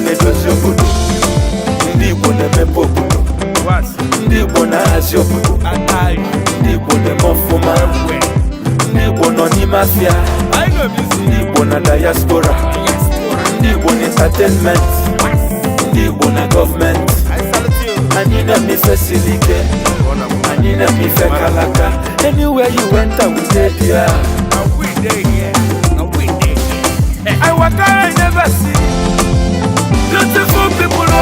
na-edozi obodo, ndị Igbo na-emepe obodo, ndị Igbo na-ahazi obodo, ndị Igbo na-eme ọfụma, ndị Igbo nọ n'ime afịa, ndị Igbo na diaspora, ndị Igbo na entertainment, ndị Igbo na gọọmenti. Anyị na-eme ife siri ike, anyị na-eme ife kalaka. Anywhere you enter, we dey there. I waka, I never see beautiful people. Oh,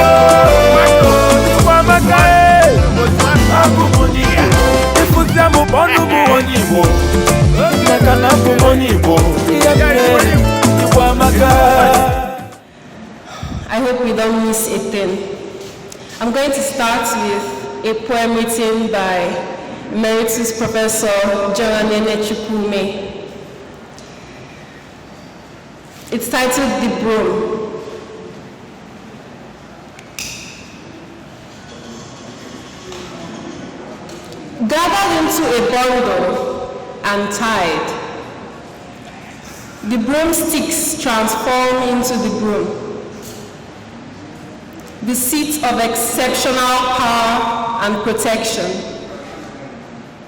Amaka, Akọ Bụ Mmeri. If we jam up on Igbo, Nakana Bụ Igbo. Amaka. I hope we don't miss a thing. I'm going to start with a poem written by Emeritus Professor John Ńkàtá. It's titled The Broom. Gathered into a bundle and tied, the broomsticks transform into the broom, the seat of exceptional power and protection.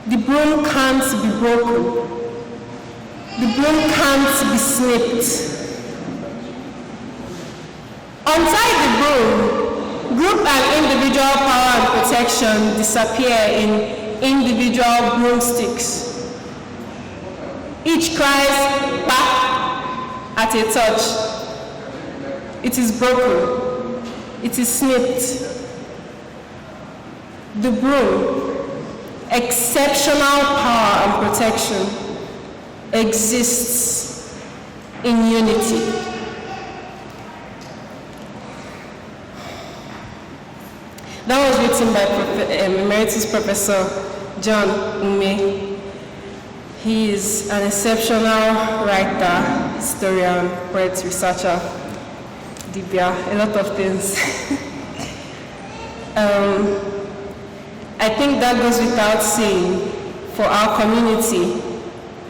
The broom can't be broken. The broom can't be snipped. Untie the broom, group and individual power and protection disappear in individual broomsticks. Each cries, "Bah!" at a touch. It is broken. It is snipped. The broom, exceptional power and protection, exists in unity. That was written by Emeritus Professor John Ume. He is an exceptional writer, historian, poet, researcher, Dibia, a lot of things. I think that goes without saying for our community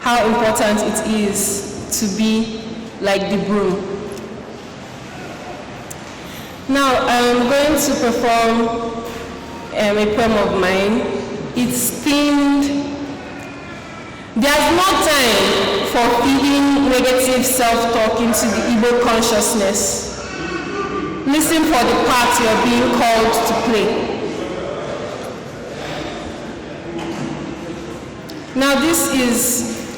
how important it is to be like the broom. Now I'm going to perform a poem of mine. It's themed, "There's no time for feeding negative self-talk into the Igbo consciousness. Listen for the part you're being called to play." Now this is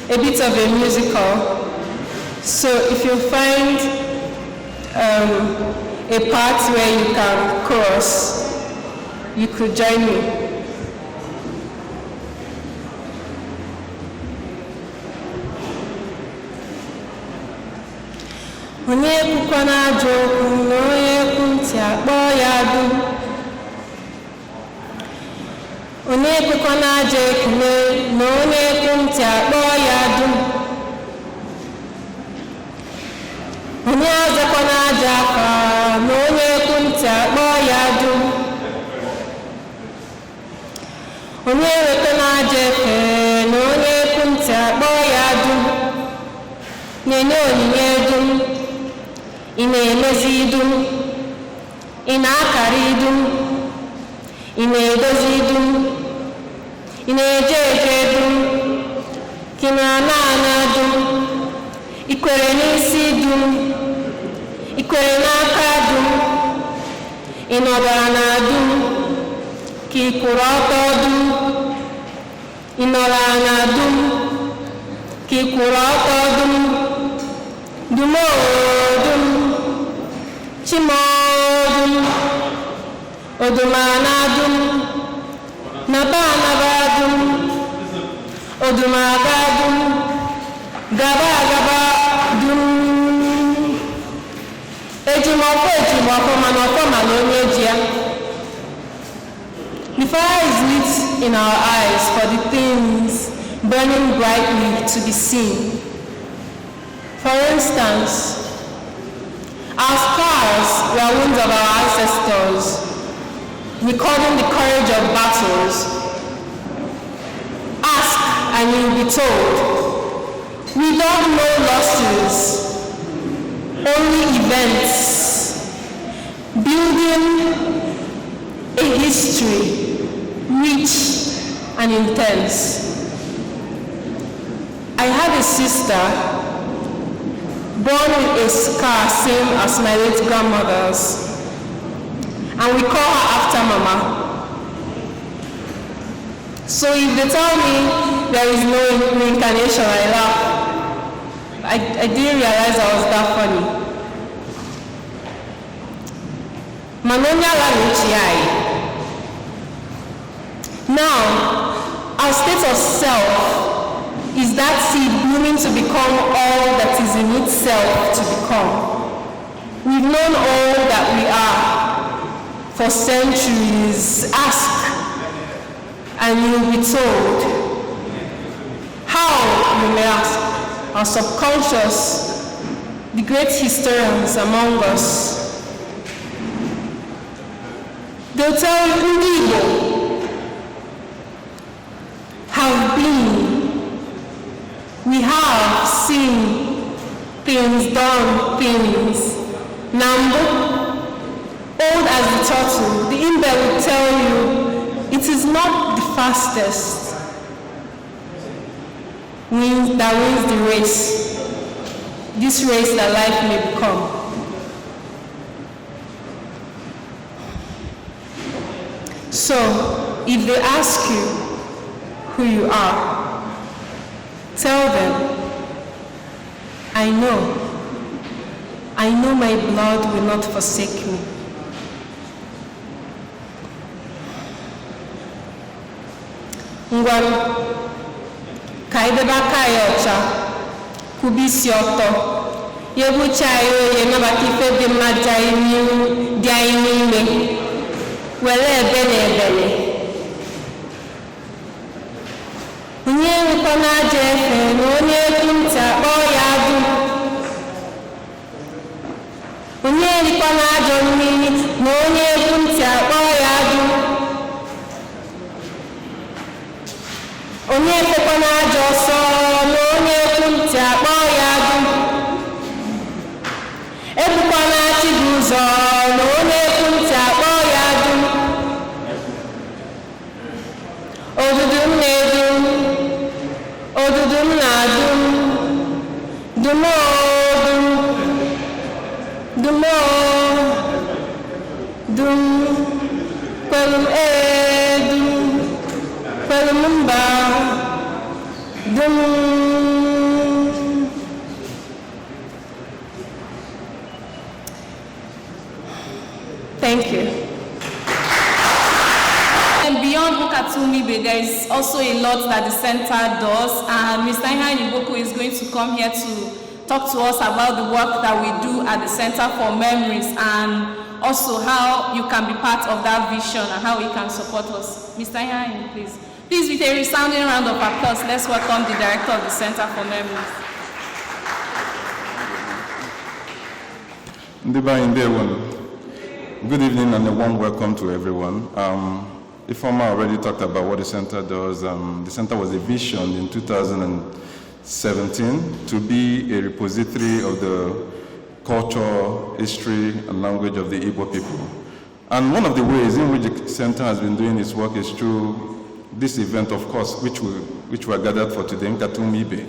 a bit of a musical, so if you find a part where you can chorus, you could join me. Onye kwukwa na-ajọ okwu na onye kwu ntị akpọ ya dum. Onye kwukwa na-ajọ ekele na onye kwu ntị akpọ ya dum. Onye azakwa na-ajọ afa na onye kwu ntị akpọ ya dum. Onye weta na-ajọ efe na onye kwu ntị akpọ ya dum. Nye onyinye dum. Ị na-emezi idum, ị na-akara idum, ị na-edozi idum, ị na-eje eje dum, ka ị na-ana ana dum, ị kwere n'isi dum, ị kwere n'aka dum, ị nọdara na dum, ka ị kwụrụ ọtọ dum, ị nọrọ na dum, ka ị kwụrụ ọtọ dum, dum dum. Chimodum, Odumanadum, Nabanabadum, Odumagadum, Gabagabadum. Ejimoko manonyejia. The fire is lit in our eyes for the things burning brightly to be seen. For instance, our scars were wounds of our ancestors, recording the courage of battles. Ask and you'll be told. We don't know losses, only events. history, rich and intense. I have a sister born with a scar same as my late grandmother's, and we call her after Mama. So if they tell me there is no reincarnation, I laugh. I didn't realize I was that funny. Now, our state of self is that seed blooming to become all that is in itself to become. We've known all that we are for centuries. Ask, and you'll be told. How, you may ask? Our subconscious, the great historians among us, they'll tell you ndị Igbo have been, we have seen things, done things. Nambo, old as the turtle, the Imbe will tell you it is not the fastest that wins the race, this race that life may become. So, if they ask you who you are, tell them, I know my blood will not forsake me. Kaideba kayocha, kubisi oto, yebucha yoye nabaki fede majaini wele bene. Unye mkona jefe, unye kumta oyadu. Unye mkona joni, unye kumta oyadu. Onye fekwana ajọ ọsọ n'onye ekwu ntị akpọ ya agụ. Ebukwana chi gị ụzọ n'onye ekwu ntị akpọ ya agụ. Odudu m na-edu, odudu m na-adụ, dumodum, dum, kwelu m edu, kwelu m mba. Thank you. And beyond Ńkàtá Ụ, there is also a lot that the center does, and Mr. Ńkàtá is going to come here to talk to us about the work that we do at the Center for Memories, and also how you can be part of that vision and how you can support us. Mr. Ńkàtá, please. Please, with a resounding round of applause, let's welcome the Director of the Center for Memories. Good evening and a warm welcome to everyone. Ifeoma already talked about what the center does. The center was a vision in 2017 to be a repository of the culture, history, and language of the Igbo people. And one of the ways in which the center has been doing its work is through this event, of course, which we are gathered for today, Ńkàtá Ụ,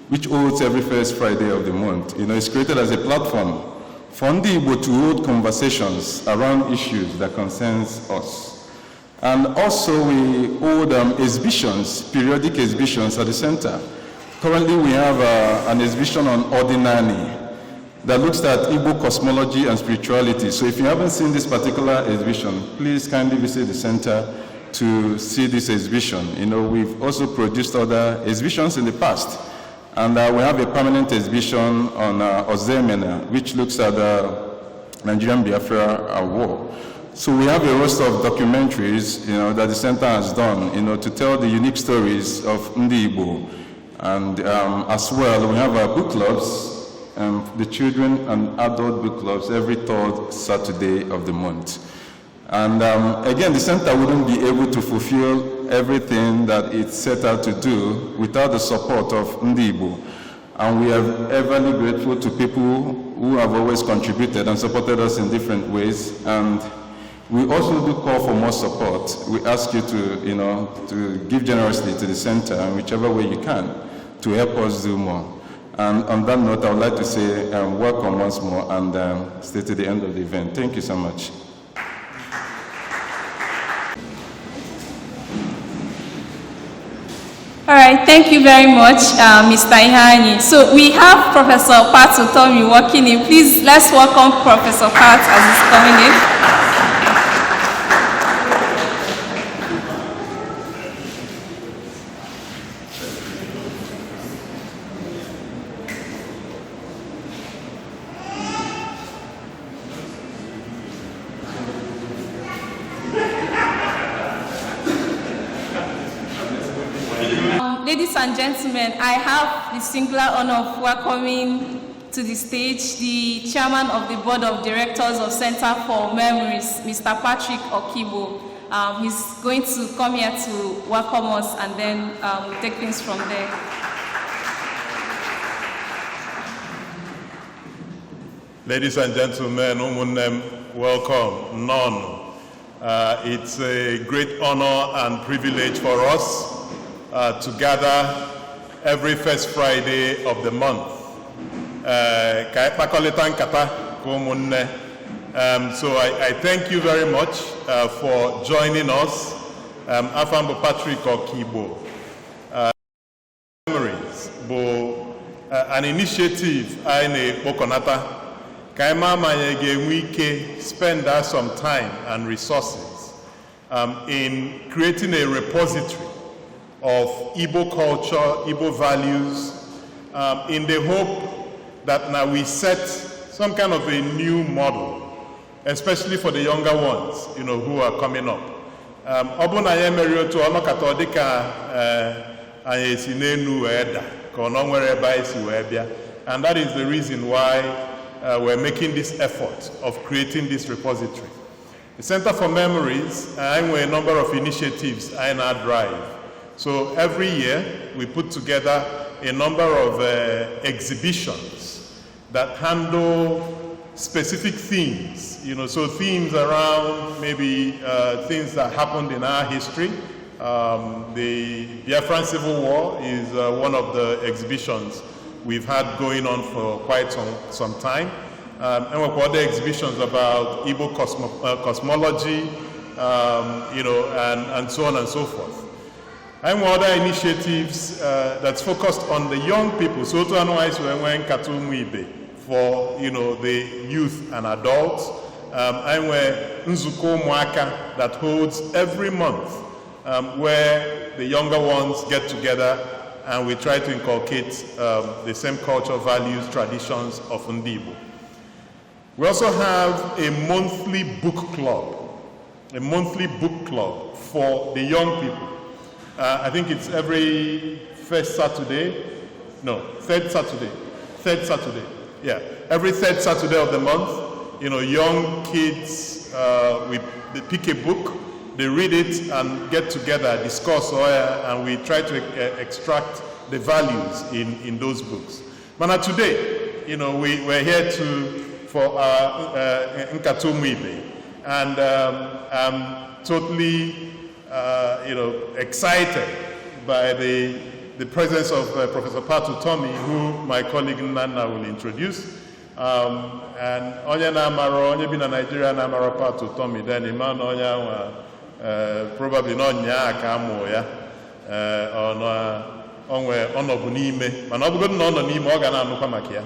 which holds every first Friday of the month. It's created as a platform for ndị Igbo to hold conversations around issues that concerns us. And also we hold exhibitions, periodic exhibitions at the center. Currently we have an exhibition on Ordinary that looks at Igbo cosmology and spirituality. So if you haven't seen this particular exhibition, please kindly visit the center to see this exhibition. We've also produced other exhibitions in the past. And we have a permanent exhibition on Ozemena, which looks at the Nigerian Biafra war. So we have a roster of documentaries, that the center has done, to tell the unique stories of Ndi Igbo. And as well, we have our book clubs, the children and adult book clubs every third Saturday of the month. And again, the center wouldn't be able to fulfill everything that it's set out to do without the support of Ndi Igbo. And we are everly grateful to people who have always contributed and supported us in different ways. And We also do call for more support. We ask you to give generously to the center in whichever way you can to help us do more. And on that note, I would like to say welcome once more and stay to the end of the event. Thank you so much. All right, thank you very much, Mr. Ihani. So we have Professor Utomi walking in. Please, let's welcome Professor Pat as he's coming in. Ladies and gentlemen, I have the singular honor of welcoming to the stage the chairman of the board of directors of Center for Memories, Mr. Patrick Okibo. He's going to come here to welcome us, and then we'll take things from there. Ladies and gentlemen, welcome. It's a great honor and privilege for us to gather every first Friday of the month. So I thank you very much for joining us. Afambo Patrick Okibo. Memories, an initiative I Bokonata. Kaima Manyege Wike spend some time and resources in creating a repository of Igbo culture, Igbo values, in the hope that now we set some kind of a new model, especially for the younger ones, who are coming up. Obuna yemerio to Ńkàtá Ụ anyesi n'enu eda ka ono nwere ebe isi wee bịa, and that is the reason why we're making this effort of creating this repository. The Center for Memories, I'm a number of initiatives I now drive. So every year we put together a number of exhibitions that handle specific themes, so themes around maybe things that happened in our history. The Biafran Civil War is one of the exhibitions we've had going on for quite some time. And we've got other exhibitions about Igbo cosmology, and so on and so forth. And other initiatives that's focused on the young people. So to analyze Ńkàtá Ụ for the youth and adults. And Nzuko Mwaka that holds every month, where the younger ones get together and we try to inculcate the same cultural values, traditions of Ndibo. We also have a monthly book club for the young people. I think it's every third Saturday. Yeah, every third Saturday of the month, young kids, they pick a book, they read it and get together, discuss, and we try to extract the values in those books. But now today, we're here for Ńkàtá Ụ, and I'm totally excited by the presence of Professor Utomi, who my colleague Nana will introduce. And onye na-amaro, onye bi na Nigeria na-amaro Utomi, then iman onye probably no nya ka amu ya onwe onobu n'ime, mana obugodu na ono n'ime o ga na-anukwa maka ya.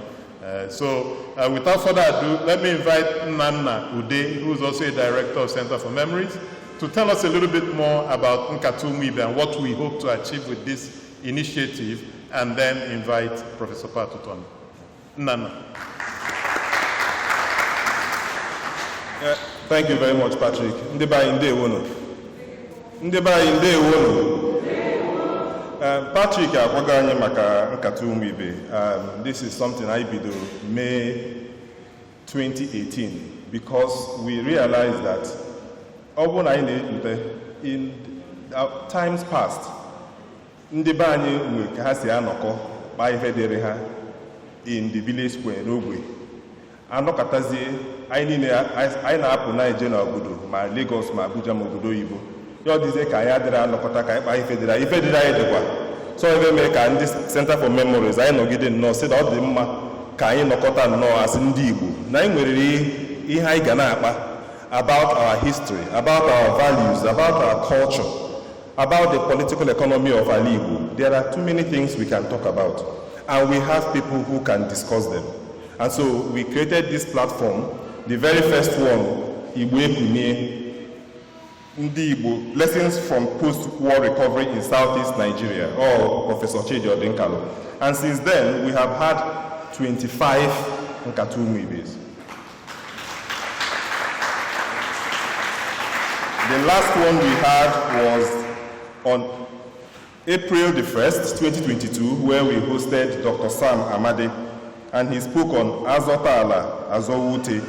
So without further ado, let me invite Nana Ude, who is also a director of Center for Memories, to tell us a little bit more about Ńkàtá Ụ and what we hope to achieve with this initiative, and then invite Professor Utomi. Nana. Thank you very much, Patrick. Patrick akwaganye maka Ńkàtá Ụ. This is something I did in May 2018 because we realized that in times past, ndị be anyị nwere ka ha si anọkọ kpaa ihe dịrị ha in the village square n'ogbe anọkọtazie anyị na-apụ na eje n'obodo ma Lagos ma Abuja ma obodo oyibo ya ọ dịzie ka anyị adịrị anọkọta ka anyị kpaa ife dịrị anyị dịkwa so ebe mee ka ndị Center for Memories anyị nọgide nnọọ sị na ọ dị mma ka anyị nọkọta nnọọ asị ndị Igbo na anyị nwere ihe anyị ga na-akpa about our history, about our values, about our culture, about the political economy of our Igbo. There are too many things we can talk about, and we have people who can discuss them. And so we created this platform. The very first one, Igbo Ekunye, Ndi Igbo, Lessons from Post-War Recovery in Southeast Nigeria, or Professor Chidi Odinkalo. And since then, we have had 25 Ńkàtá Ụ. The last one we had was on April the 1st, 2022, where we hosted Dr. Sam Amade, and he spoke on Azotala, Azowute,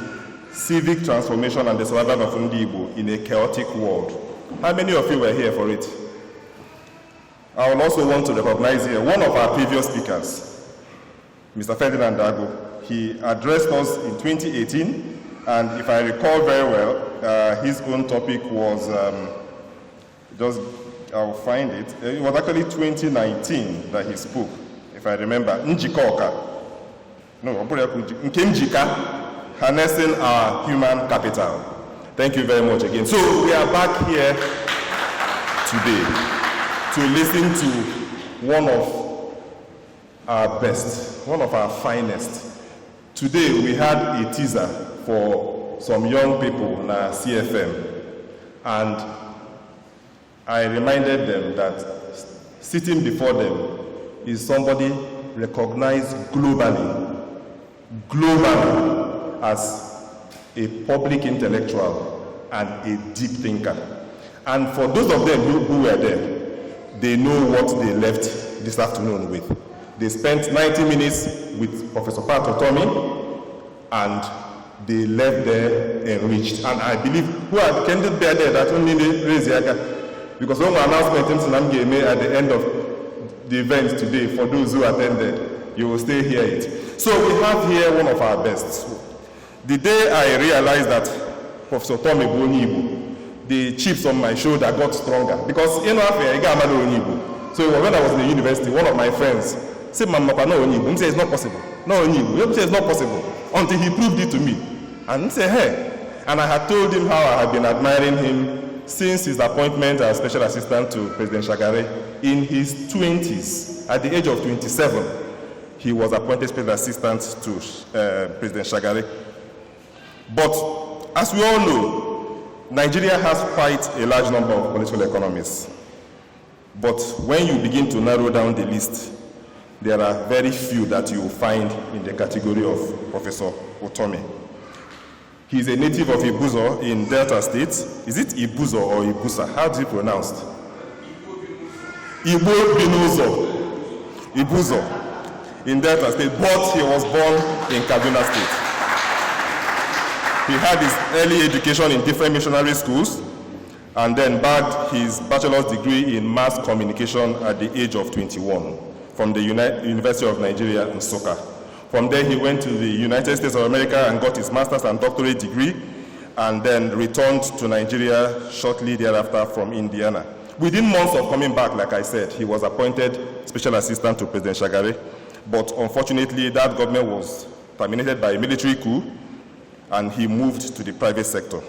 Civic Transformation and the Survival of Ndi Igbo in a Chaotic World. How many of you were here for it? I will also want to recognize here one of our previous speakers, Mr. Ferdinand Dago. He addressed us in 2018, and if I recall very well, his own topic was, I'll find it. It was actually 2019 that he spoke, if I remember. Njikoka. No, Nkemjika, harnessing our human capital. Thank you very much again. So we are back here today to listen to one of our best, one of our finest. Today we had a teaser for some young people in our CFM, and I reminded them that sitting before them is somebody recognized globally as a public intellectual and a deep thinker. And for those of them who were there, they know what they left this afternoon with. They spent 90 minutes with Professor Utomi, and they left there enriched. And I believe, who are the candidates there that only raise the hand? Because one announcement at the end of the event today, for those who attended, you will still hear it. So we have here one of our best. The day I realized that Professor Utomi Bonibu, the chips on my shoulder got stronger. Because you know, so when I was in the university, one of my friends said, Mama, no Onibu. He said, it's not possible. No Onibu. He said, it's not possible. Until he proved it to me. And he said, hey. And I had told him how I had been admiring him since his appointment as Special Assistant to President Shagari. In his 20s, at the age of 27, he was appointed Special Assistant to President Shagari. But as we all know, Nigeria has quite a large number of political economists. But when you begin to narrow down the list, there are very few that you will find in the category of Professor Utomi. He is a native of Ibuzo in Delta State. Is it Ibuzo or Ibusa? How is it pronounced? Ibuzo in Delta State, but he was born in Kaduna State. He had his early education in different missionary schools, and then bagged his bachelor's degree in mass communication at the age of 21 from the University of Nigeria in Nsukka. From there, he went to the United States of America and got his master's and doctorate degree, and then returned to Nigeria shortly thereafter from Indiana. Within months of coming back, like I said, he was appointed Special Assistant to President Shagari, but unfortunately, that government was terminated by a military coup, and he moved to the private sector,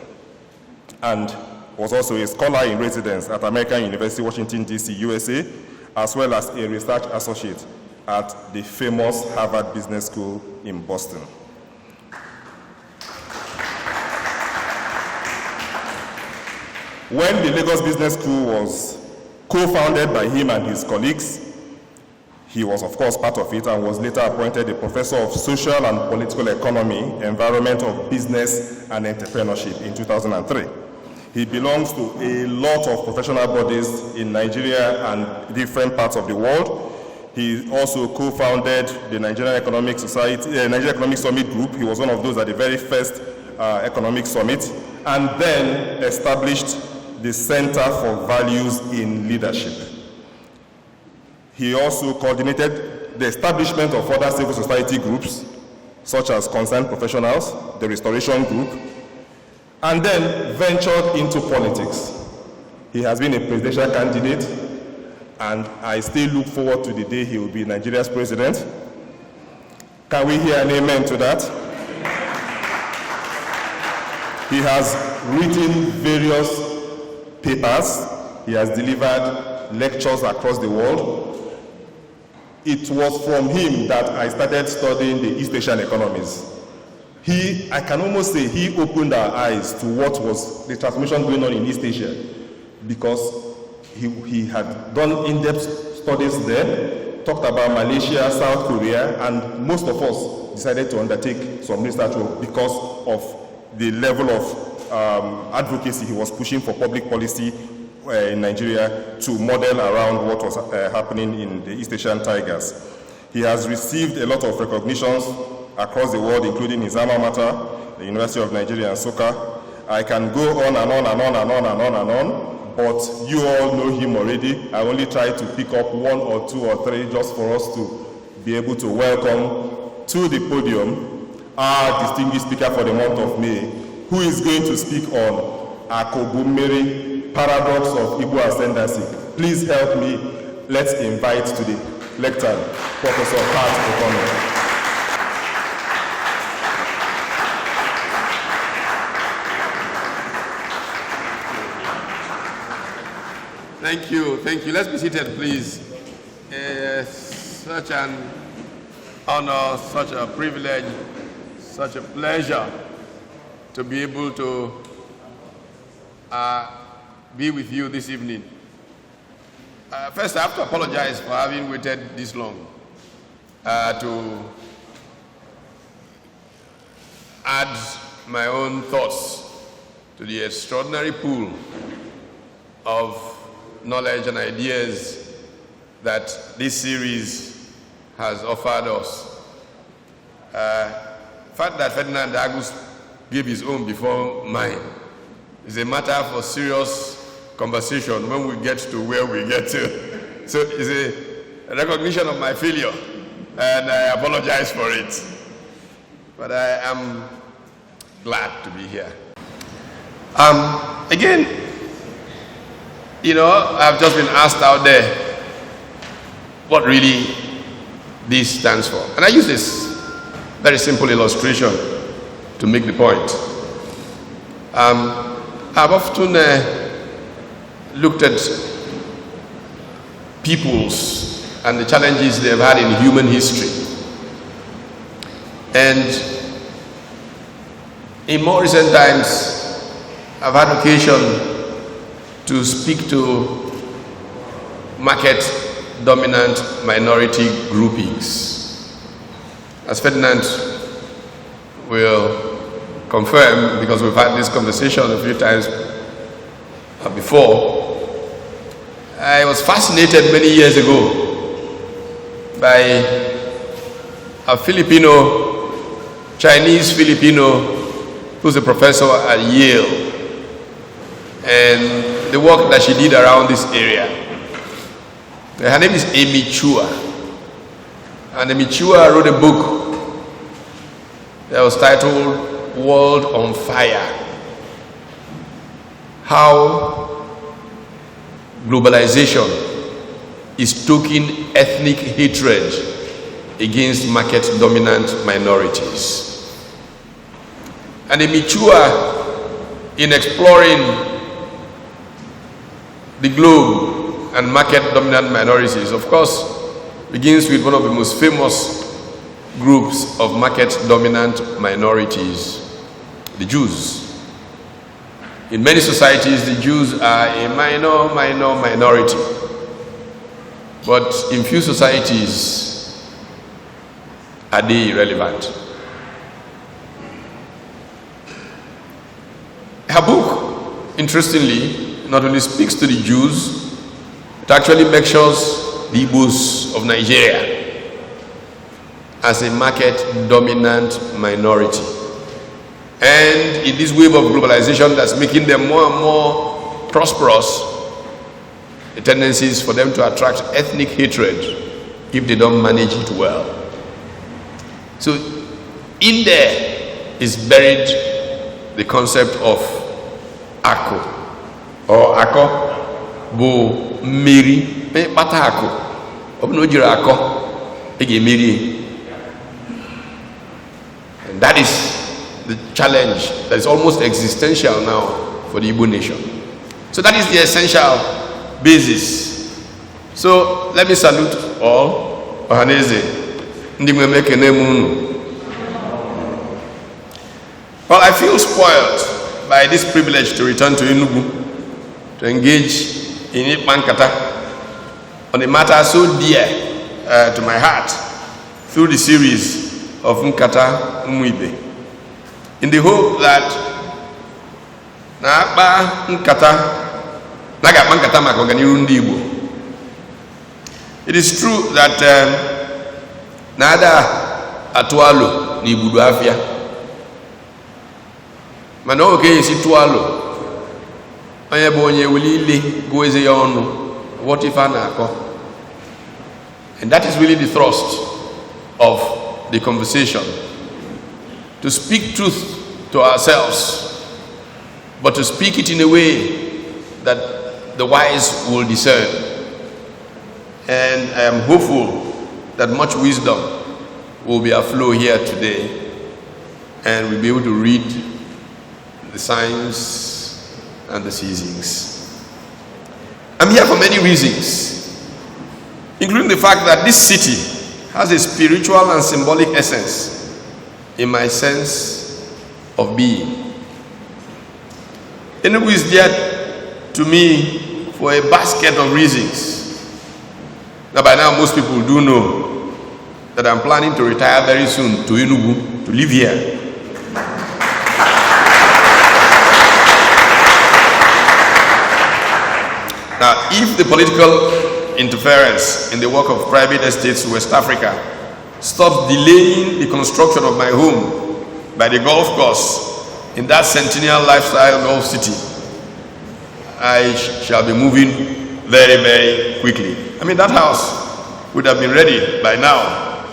and was also a scholar in residence at American University, Washington, D.C., USA, as well as a research associate at the famous Harvard Business School in Boston. When the Lagos Business School was co-founded by him and his colleagues, he was of course part of it and was later appointed a professor of social and political economy, environment of business and entrepreneurship in 2003. He belongs to a lot of professional bodies in Nigeria and different parts of the world. He also co-founded the Nigerian Economic Society, Nigerian Economic Summit Group. He was one of those at the very first economic summit, and then established the Center for Values in Leadership. He also coordinated the establishment of other civil society groups, such as Concerned Professionals, the Restoration Group, and then ventured into politics. He has been a presidential candidate, and I still look forward to the day he will be Nigeria's president. Can we hear an amen to that? He has written various papers. He has delivered lectures across the world. It was from him that I started studying the East Asian economies. I can almost say he opened our eyes to what was the transformation going on in East Asia, because he had done in-depth studies there, talked about Malaysia, South Korea, and most of us decided to undertake some research work because of the level of advocacy he was pushing for public policy in Nigeria to model around what was happening in the East Asian Tigers. He has received a lot of recognitions across the world, including his alma mater, the University of Nigeria, Nsukka. I can go on and on and on and on and on and on, but you all know him already. I only try to pick up one or two or three just for us to be able to welcome to the podium our distinguished speaker for the month of May, who is going to speak on Akọ Bụ Mmeri, Paradox of Igbo Ascendancy. Please help me. Let's invite to the lectern, Professor Utomi. Thank you. Thank you. Let's be seated, please. Such an honor, such a privilege, such a pleasure to be able to be with you this evening. First, I have to apologize for having waited this long to add my own thoughts to the extraordinary pool of knowledge and ideas that this series has offered us. The fact that Ferdinand Agus gave his own before mine is a matter for serious conversation when we get to where we get to. So it's a recognition of my failure, and I apologize for it. But I am glad to be here. Again, you know, I've just been asked out there what really this stands for. And I use this very simple illustration to make the point. I've often looked at peoples and the challenges they've had in human history. And in more recent times, I've had occasion to speak to market-dominant minority groupings. As Ferdinand will confirm, because we've had this conversation a few times before, I was fascinated many years ago by a Chinese Filipino, who's a professor at Yale, and the work that she did around this area. Her name is Amy Chua, and Amy Chua wrote a book that was titled World on Fire: How Globalization is Stoking Ethnic Hatred Against Market-Dominant Minorities. And Amy Chua, in exploring the globe and market-dominant minorities, of course, begins with one of the most famous groups of market-dominant minorities, the Jews. In many societies, the Jews are a minority. But in few societies, are they irrelevant? Her book, interestingly, not only speaks to the Jews, it actually mentions the Igbos of Nigeria as a market-dominant minority. And in this wave of globalization that's making them more and more prosperous, the tendency is for them to attract ethnic hatred if they don't manage it well. So In there is buried the concept of Akọ or Akọ Bụ Mmeri. Kpata akụ, ọ bụ na o jiri akọ, ị ga-emeri. And that is the challenge that is almost existential now for the Igbo nation. So that is the essential basis. So let me salute all. Ohaneze, ndị nwe ekene m unu. Well, I feel spoiled by this privilege to return to Enugu to engage in Ńkàtá on a matter so dear to my heart through the series of Ńkàtá Ụ, in the hope that na-akpa nkata maka ọganihu ndị Igbo. It is true that na-ada atụ alo n'igbudu afịa, mana ọ ga-esi tụọ alo onye bụ onye weli ile gụọ eze ya ọnụ, what if a na-akọ? And that is really the thrust of the conversation. To speak truth to ourselves, but to speak it in a way that the wise will discern. And I am hopeful that much wisdom will be aflow here today, and we'll be able to read the signs and the seasons. I'm here for many reasons, including the fact that this city has a spiritual and symbolic essence in my sense of being. Enugu is dear to me for a basket of reasons. Now by now most people do know that I'm planning to retire very soon to Enugu to live here. Now, if the political interference in the work of private estates in West Africa stops delaying the construction of my home by the golf course in that centennial lifestyle golf city, I shall be moving very, very quickly. I mean, that house would have been ready by now,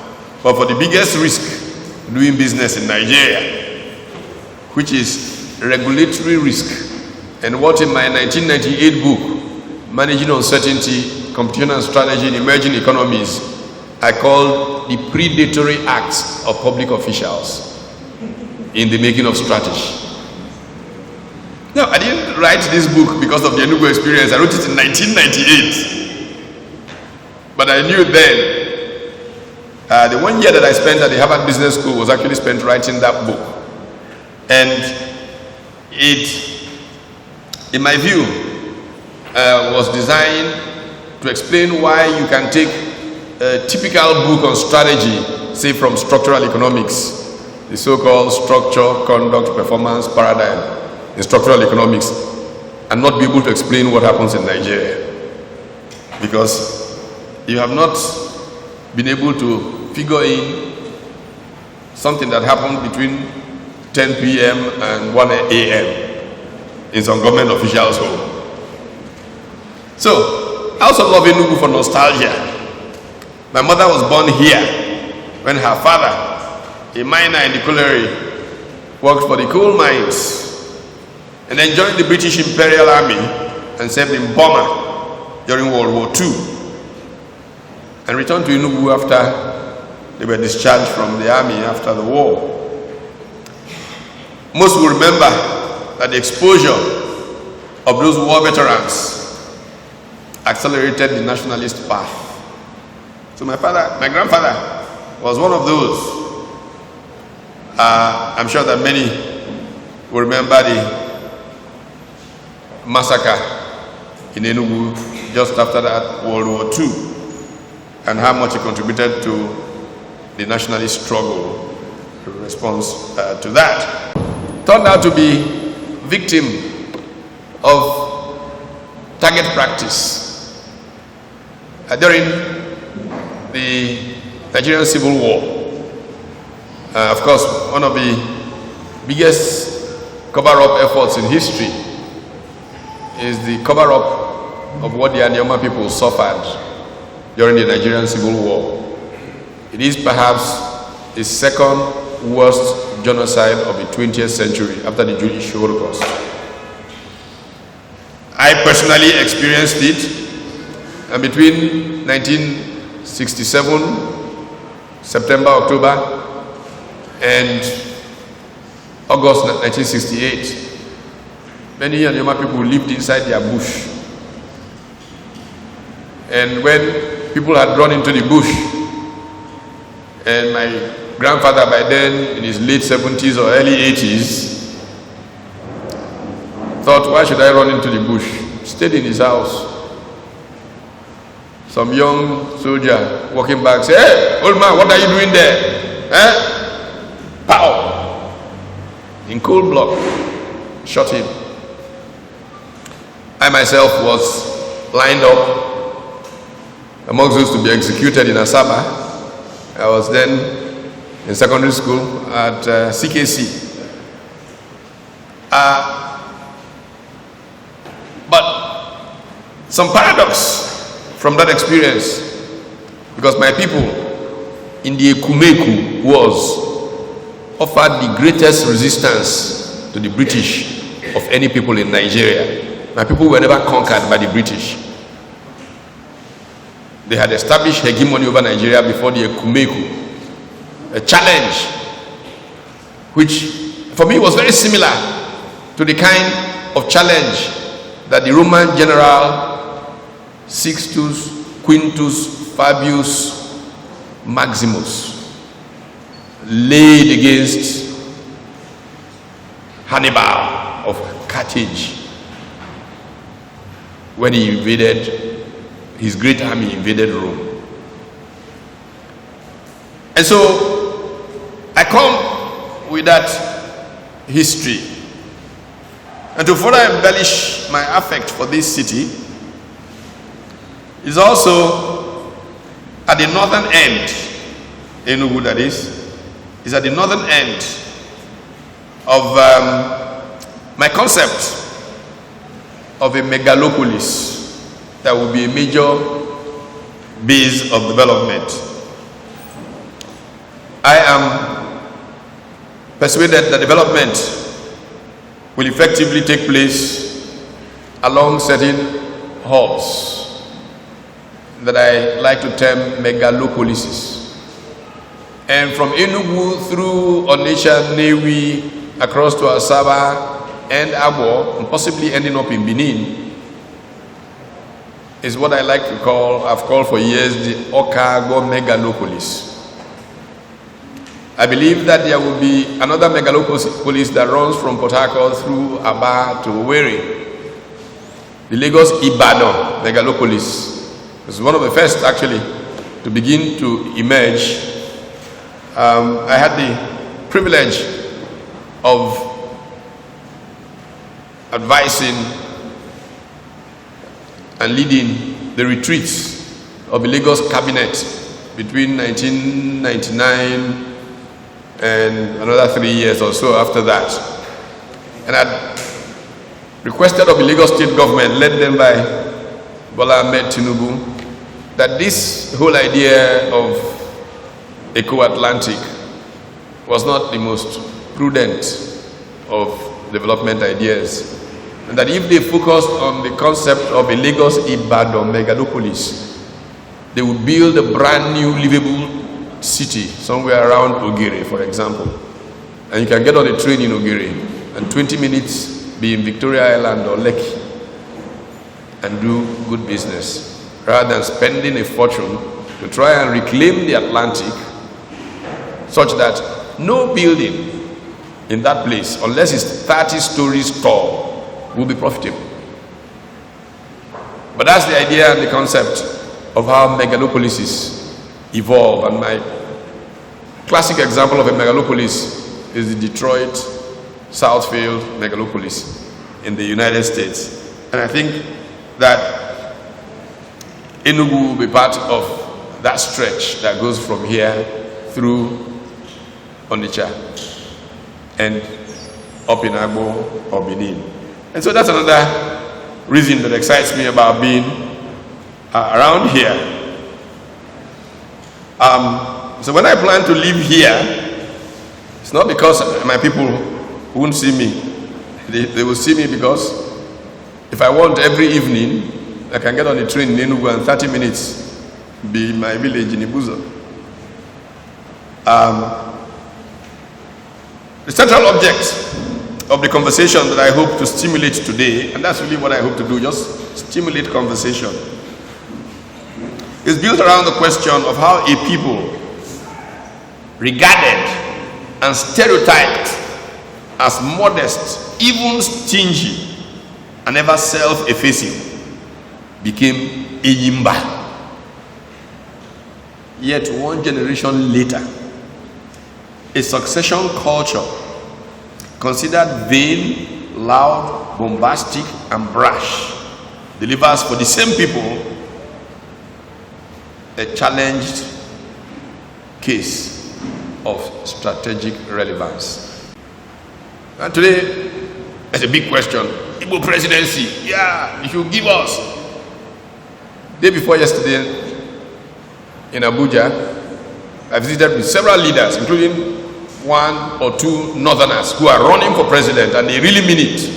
but for the biggest risk doing business in Nigeria, which is regulatory risk, and what in my 1998 book, Managing Uncertainty, Competition and Strategy in Emerging Economies, I called the predatory acts of public officials in the making of strategy. Now, I didn't write this book because of the Enugu experience. I wrote it in 1998. But I knew then, the 1 year that I spent at the Harvard Business School was actually spent writing that book. And it, in my view, was designed to explain why you can take a typical book on strategy, say from structural economics, the so-called structure, conduct, performance paradigm in structural economics, and not be able to explain what happens in Nigeria. Because you have not been able to figure in something that happened between 10 p.m. and 1 a.m. in some government officials' home. So, I also love Enugu for nostalgia. My mother was born here when her father, a miner in the colliery, worked for the coal mines and then joined the British Imperial Army and served in Burma during World War II and returned to Enugu after they were discharged from the army after the war. Most will remember that the exposure of those war veterans accelerated the nationalist path. So my grandfather was one of those. I'm sure that many will remember the massacre in Enugu just after that World War II and how much it contributed to the nationalist struggle in response to that. Turned out to be victim of target practice during the Nigerian Civil War. Of course, one of the biggest cover-up efforts in history is the cover-up of what the Anioma people suffered during the Nigerian Civil War. It is perhaps the second worst genocide of the 20th century after the Jewish Holocaust. I personally experienced it, and between 1967, September, October, and August 1968, many Yanyama people lived inside their bush. And when people had run into the bush, and my grandfather by then, in his late 70s or early 80s, thought, why should I run into the bush? Stayed in his house. Some young soldier walking back said, hey, old man, what are you doing there? Eh? Pow! In cold blood, shot him. I myself was lined up amongst those to be executed in Asaba. I was then in secondary school at CKC. But some paradox from that experience, because my people in the Ekumeku Wars offered the greatest resistance to the British of any people in Nigeria. My people were never conquered by the British. They had established hegemony over Nigeria before the Ekumeku. A challenge which for me was very similar to the kind of challenge that the Roman general Sixtus Quintus Fabius Maximus laid against Hannibal of Carthage when he invaded, his great army invaded Rome. And so I come with that history, and to further embellish my affect for this city is also at the northern end, Enugu that is at the northern end of my concept of a megalopolis that will be a major base of development. I am persuaded that development will effectively take place along certain hubs that I like to term megalopolises. And from Enugu through Onitsha, Newi, across to Asaba and Abo, and possibly ending up in Benin, is what I like to call, I've called for years, the Okago megalopolis. I believe that there will be another megalopolis that runs from Port Harcourt through Aba to Owerri. The Lagos Ibadan megalopolis is one of the first actually to begin to emerge. I had the privilege of advising and leading the retreats of the Lagos cabinet between 1999 and another 3 years or so after that. And I requested of the Lagos state government, led them by Bola Ahmed Tinubu, that this whole idea of Eco-Atlantic was not the most prudent of development ideas, and that if they focused on the concept of a Lagos Ibadan megalopolis, they would build a brand new livable city somewhere around Ogere, for example. And you can get on a train in Ogere and 20 minutes be in Victoria Island or Lekki and do good business, rather than spending a fortune to try and reclaim the Atlantic, such that no building in that place, unless it's 30 stories tall, will be profitable. But that's the idea and the concept of how megalopolises evolve. And my classic example of a megalopolis is the Detroit Southfield megalopolis in the United States. And I think that Enugu will be part of that stretch that goes from here through Onitsha and up in Agbo or Benin. And so that's another reason that excites me about being around here. So when I plan to live here, It's not because my people won't see me. They will see me because if I want every evening, I can get on the train in Enugu and 30 minutes be in my village in Ibuzo. The central object of the conversation that I hope to stimulate today, and that's really what I hope to do, just stimulate conversation, is built around the question of how a people regarded and stereotyped as modest, even stingy, and ever self-effacing became a Yimba. Yet 1 generation later, a succession culture considered vain, loud, bombastic, and brash delivers for the same people a challenged case of strategic relevance. And today, there's a big question. Igbo presidency, yeah, you should give us. Day before yesterday in Abuja, I visited with several leaders, including 1 or 2 northerners who are running for president, and they really mean it.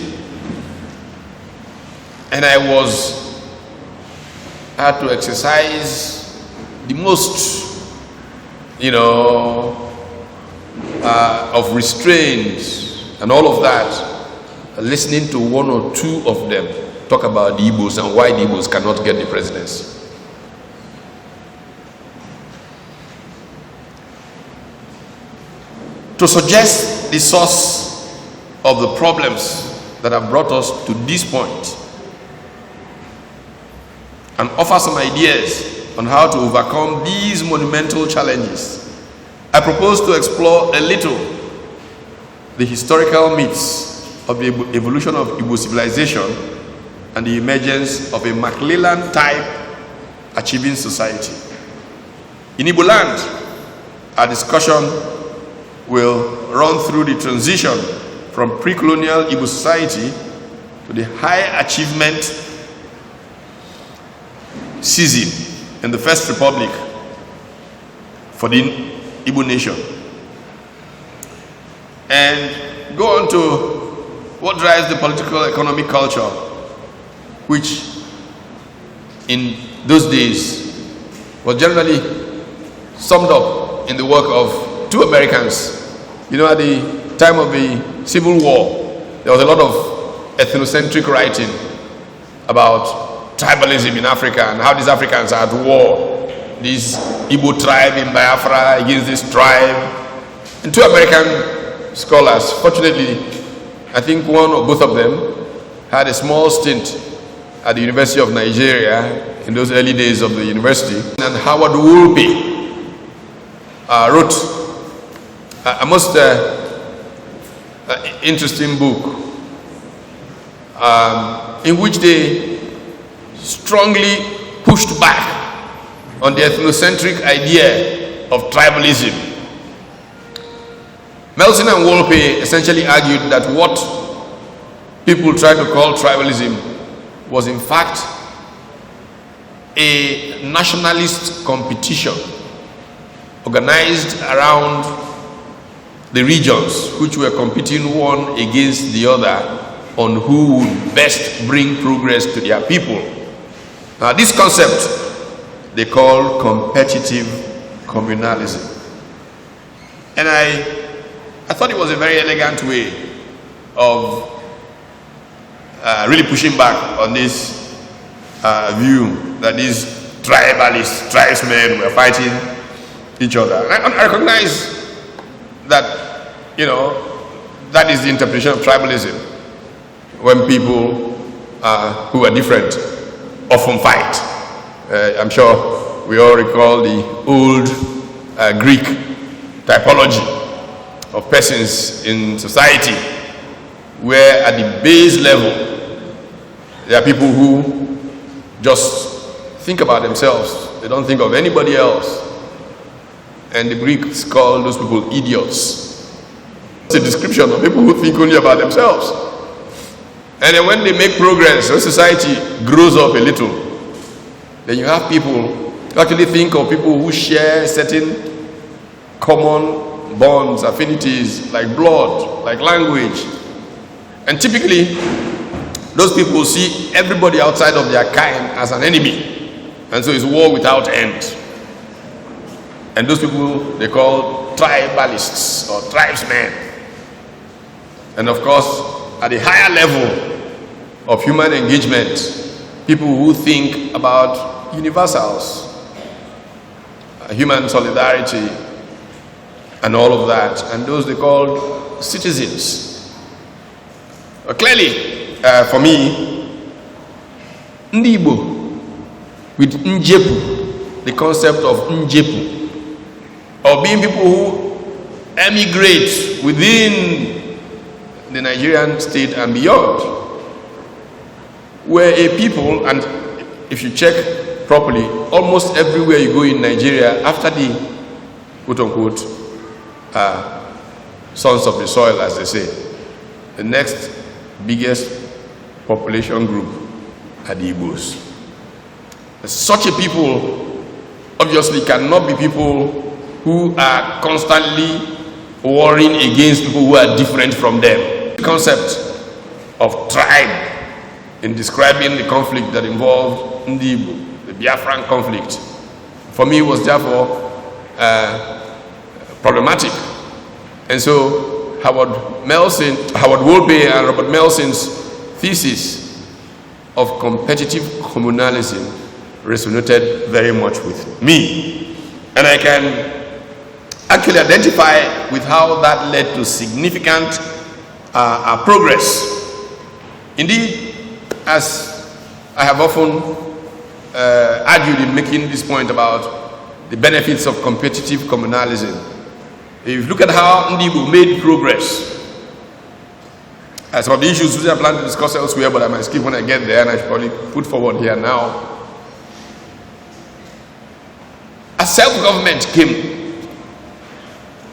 And I had to exercise the most, of restraint and all of that, listening to 1 or 2 of them talk about the Igbos and why the Igbos cannot get the presidency. To suggest the source of the problems that have brought us to this point and offer some ideas on how to overcome these monumental challenges, I propose to explore a little the historical myths of the evolution of Igbo civilization and the emergence of a McClellan-type achieving society. In Igbo land, our discussion will run through the transition from pre-colonial Igbo society to the high achievement season in the First Republic for the Igbo nation, and go on to what drives the political economic culture, which in those days was generally summed up in the work of 2 Americans. At the time of the Civil War, there was a lot of ethnocentric writing about tribalism in Africa and how these Africans are at war. This Igbo tribe in Biafra against this tribe. And 2 American scholars, fortunately, I think 1 or both of them had a small stint at the University of Nigeria in those early days of the university. And Howard Wolpe wrote a most interesting book in which they strongly pushed back on the ethnocentric idea of tribalism. Melson and Wolpe essentially argued that what people try to call tribalism was in fact a nationalist competition organized around the regions which were competing one against the other on who would best bring progress to their people. Now, this concept they call competitive communalism. And I thought it was a very elegant way of really pushing back on this view that these tribalists, tribesmen were fighting each other. And I recognize that, that is the interpretation of tribalism, when people who are different often fight. I'm sure we all recall the old Greek typology of persons in society, where at the base level, there are people who just think about themselves. They don't think of anybody else. And the Greeks call those people idiots. It's a description of people who think only about themselves. And then when they make progress, when society grows up a little, then you have people who actually think of people who share certain common bonds, affinities, like blood, like language. And typically, those people see everybody outside of their kind as an enemy. And so it's war without end. And those people they call tribalists or tribesmen. And of course, at a higher level of human engagement, people who think about universals, human solidarity, and all of that, and those they call citizens. Clearly, for me, Ndi Igbo with Njepu, the concept of Njepu, or being people who emigrate within the Nigerian state and beyond, were a people, and if you check properly, almost everywhere you go in Nigeria, after the quote-unquote sons of the soil, as they say, the next biggest population group are the Igbos. Such a people obviously cannot be people who are constantly warring against people who are different from them. The concept of tribe in describing the conflict that involved Ndi Igbo, the Biafran conflict, for me was therefore problematic. And so Howard Wolpe and Robert Melson's thesis of competitive communalism resonated very much with me. And I can actually identify with how that led to significant progress. Indeed, as I have often argued in making this point about the benefits of competitive communalism, if you look at how Ndi Igbo made progress, as for the issues which I plan to discuss elsewhere, but I might skip when I get there, and I should probably put forward here now. As self-government came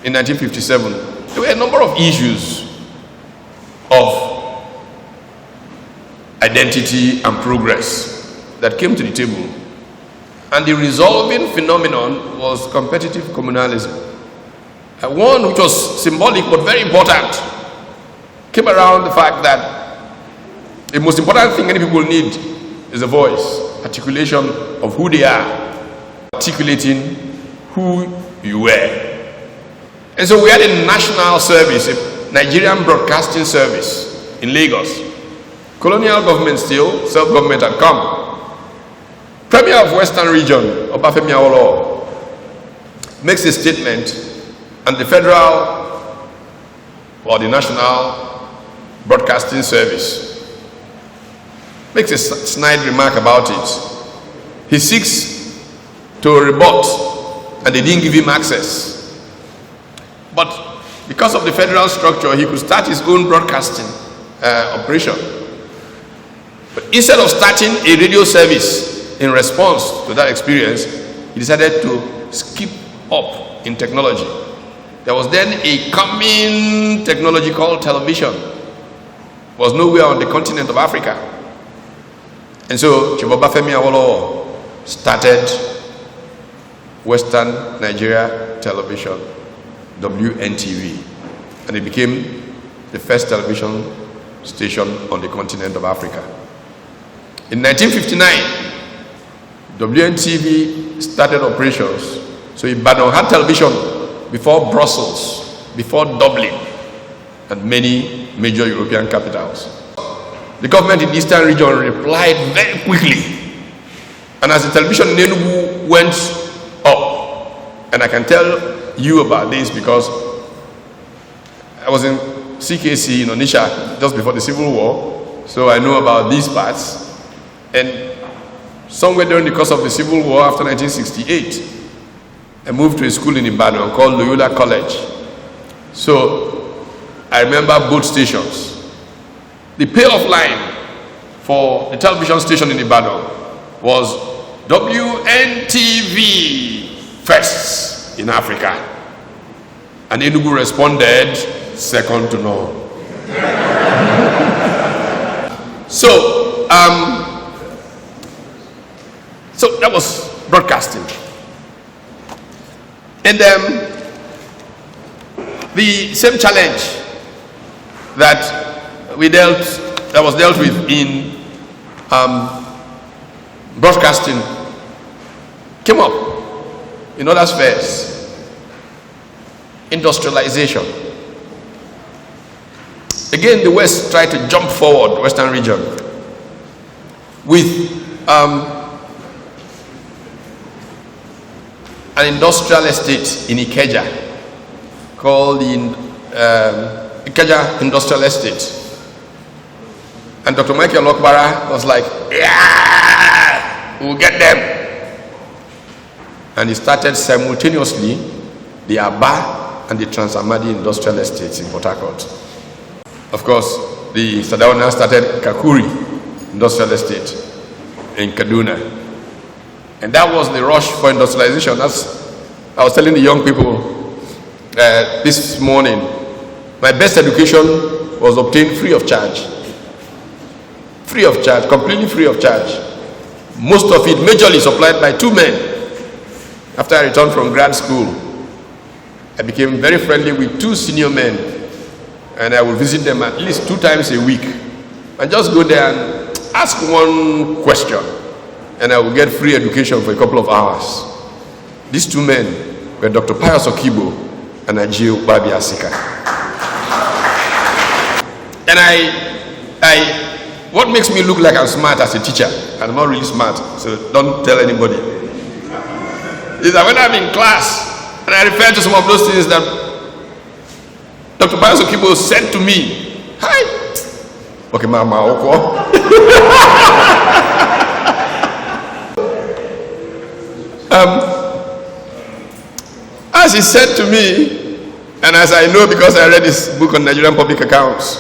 in 1957, there were a number of issues of identity and progress that came to the table. And the resolving phenomenon was competitive communalism. One which was symbolic but very important came around the fact that the most important thing any people need is a voice, articulation of who they are, articulating who you were. And so we had a national service, a Nigerian broadcasting service in Lagos. Colonial government still, self-government had come. Premier of Western Region, Obafemi Awolowo, makes a statement, and the federal or the national broadcasting service makes a snide remark about it. He seeks to rebut, and they didn't give him access. But because of the federal structure, he could start his own broadcasting operation. But instead of starting a radio service in response to that experience, he decided to skip up in technology. There was then a coming technology called television. It was nowhere on the continent of Africa. And so Obafemi Awolowo started Western Nigeria Television, WNTV, and it became the first television station on the continent of Africa. In 1959, WNTV started operations. So Ibadan had television before Brussels, before Dublin, and many major European capitals. The government in the Eastern region replied very quickly. And as the television in Enugu went up, and I can tell you about this because I was in CKC in Onitsha just before the Civil War, so I know about these parts. And somewhere during the course of the Civil War after 1968, I moved to a school in Ibadan called Loyola College. So I remember both stations. The payoff line for the television station in Ibadan was WNTV first in Africa. And Enugu responded second to none. So that was broadcasting. And the same challenge that was dealt with in broadcasting came up in other spheres. Industrialization. Again, the West tried to jump forward, Western region, with an industrial estate in Ikeja called the Ikeja Industrial Estate. And Dr. Michael Okbara was like, yeah, we'll get them. And he started simultaneously the Aba and the Transamadi Industrial Estates in Port Harcourt. Of course, the Sadauna started Kakuri Industrial Estate in Kaduna. And that was the rush for industrialization. As I was telling the young people this morning, my best education was obtained free of charge. Free of charge, completely free of charge. Most of it majorly supplied by two men. After I returned from grad school, I became very friendly with two senior men, and I would visit them at least 2 times a week and just go there and ask one question, and I would get free education for a couple of hours. These two men were Dr. Pius Okibo and Ajio Babi Asika. And what makes me look like I'm smart as a teacher, I'm not really smart, so don't tell anybody, is that when I'm in class and I refer to some of those things that Dr. Pius Okibo said to me, hi, okay, Mama Oko. As he said to me, and as I know because I read his book on Nigerian public accounts,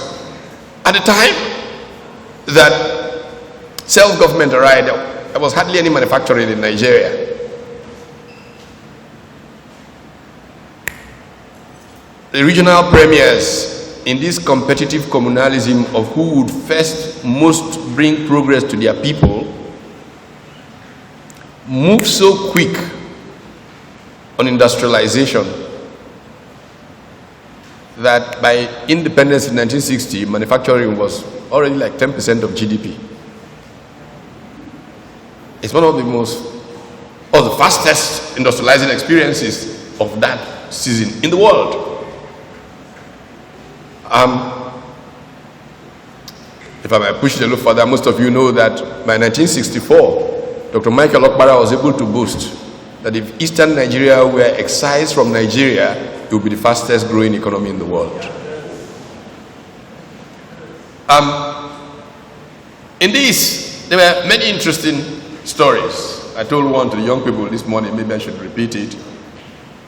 at the time that self-government arrived, there was hardly any manufacturing in Nigeria. The regional premiers in this competitive communalism of who would first most bring progress to their people moved so quick on industrialization that by independence in 1960, manufacturing was already like 10% of GDP. It's one of the the fastest industrializing experiences of that season in the world. If I might push it a little further, most of you know that by 1964, Dr. Michael Okbara was able to boast that if Eastern Nigeria were excised from Nigeria, it would be the fastest growing economy in the world. In this, there were many interesting stories. I told one to the young people this morning, maybe I should repeat it.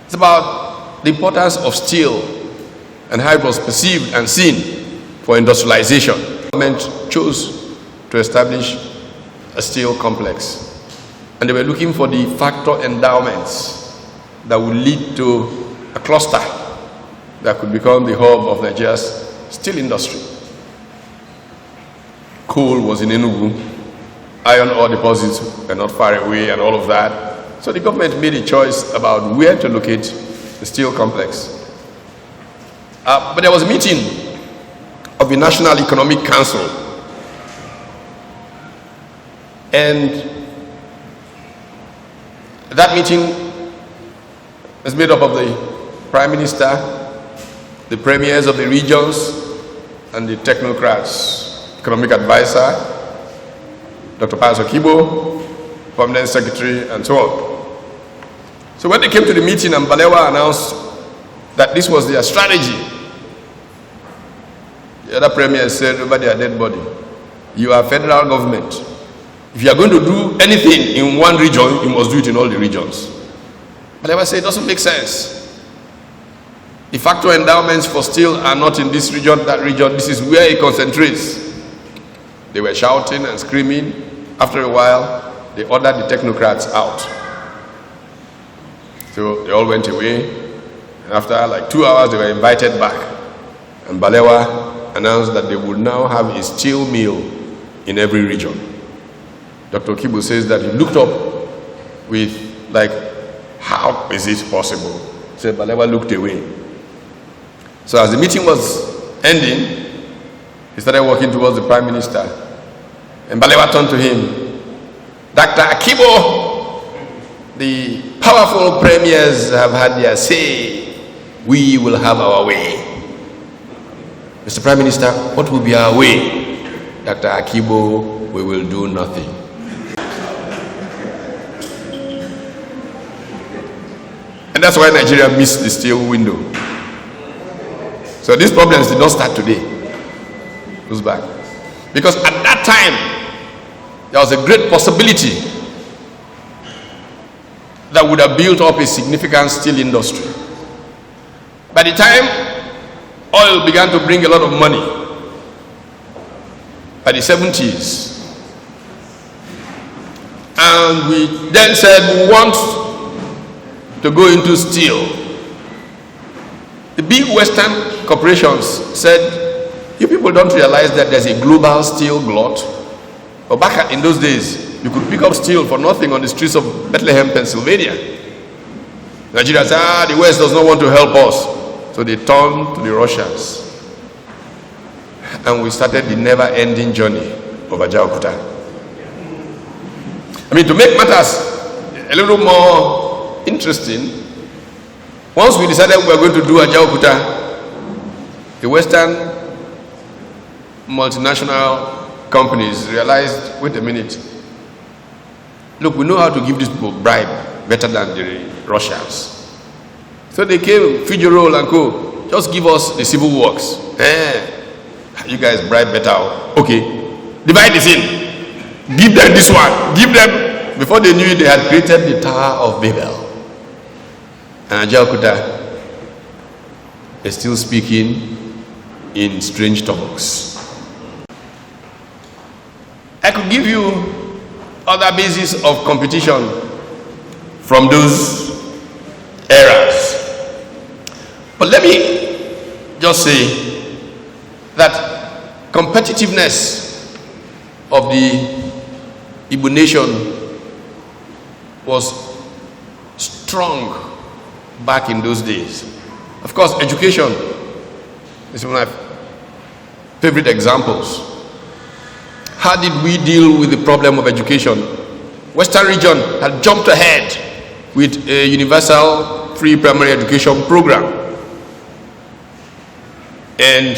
It's about the importance of steel and how it was perceived and seen for industrialization. The government chose to establish a steel complex, and they were looking for the factor endowments that would lead to a cluster that could become the hub of Nigeria's steel industry. Coal was in Enugu, iron ore deposits were not far away, and all of that. So the government made a choice about where to locate the steel complex. But there was a meeting of the National Economic Council, and that meeting was made up of the Prime Minister, the premiers of the regions, and the technocrats, economic advisor, Dr. Pius Okibo, permanent secretary, and so on. So when they came to the meeting and Balewa announced that this was their strategy, the other premier said over their dead body, you are federal government. If you are going to do anything in one region, you must do it in all the regions. Balewa said it doesn't make sense. The factor endowments for steel are not in this region, that region. This is where it concentrates. They were shouting and screaming. After a while, they ordered the technocrats out. So they all went away. And after like 2 hours, they were invited back. And Balewa announced that they would now have a steel mill in every region. Dr. Okibo says that he looked up with like, how is this possible? So Balewa looked away. So as the meeting was ending, he started walking towards the Prime Minister. And Balewa turned to him, Dr. Akibo, the powerful premiers have had their say. We will have our way. Mr. Prime Minister, what will be our way? Dr. Akibo, we will do nothing. And that's why Nigeria missed the steel window. So these problems did not start today. It goes back. Because at that time, there was a great possibility that would have built up a significant steel industry. By the time oil began to bring a lot of money, by the 70s, and we then said we want to go into steel, the big Western corporations said, you people don't realize that there's a global steel glut? But back in those days, you could pick up steel for nothing on the streets of Bethlehem, Pennsylvania. Nigeria said, the West does not want to help us. So they turned to the Russians. And we started the never-ending journey of Ajaokuta. I mean, to make matters a little more interesting, once we decided we were going to do Ajaokuta, the Western multinational companies realized, wait a minute, look, we know how to give these people bribe better than the Russians. So they came, Fijero and Co, just give us the civil works. You guys bribe better. Okay, divide this in. Give them this one. Give them. Before they knew it, they had created the Tower of Babel. And Ajaokuta is still speaking in strange tongues. I could give you other bases of competition from those eras. But let me just say that competitiveness of the Igbo nation was strong back in those days. Of course, education is one of my favorite examples. How did we deal with the problem of education? Western region had jumped ahead with a universal free primary education program. And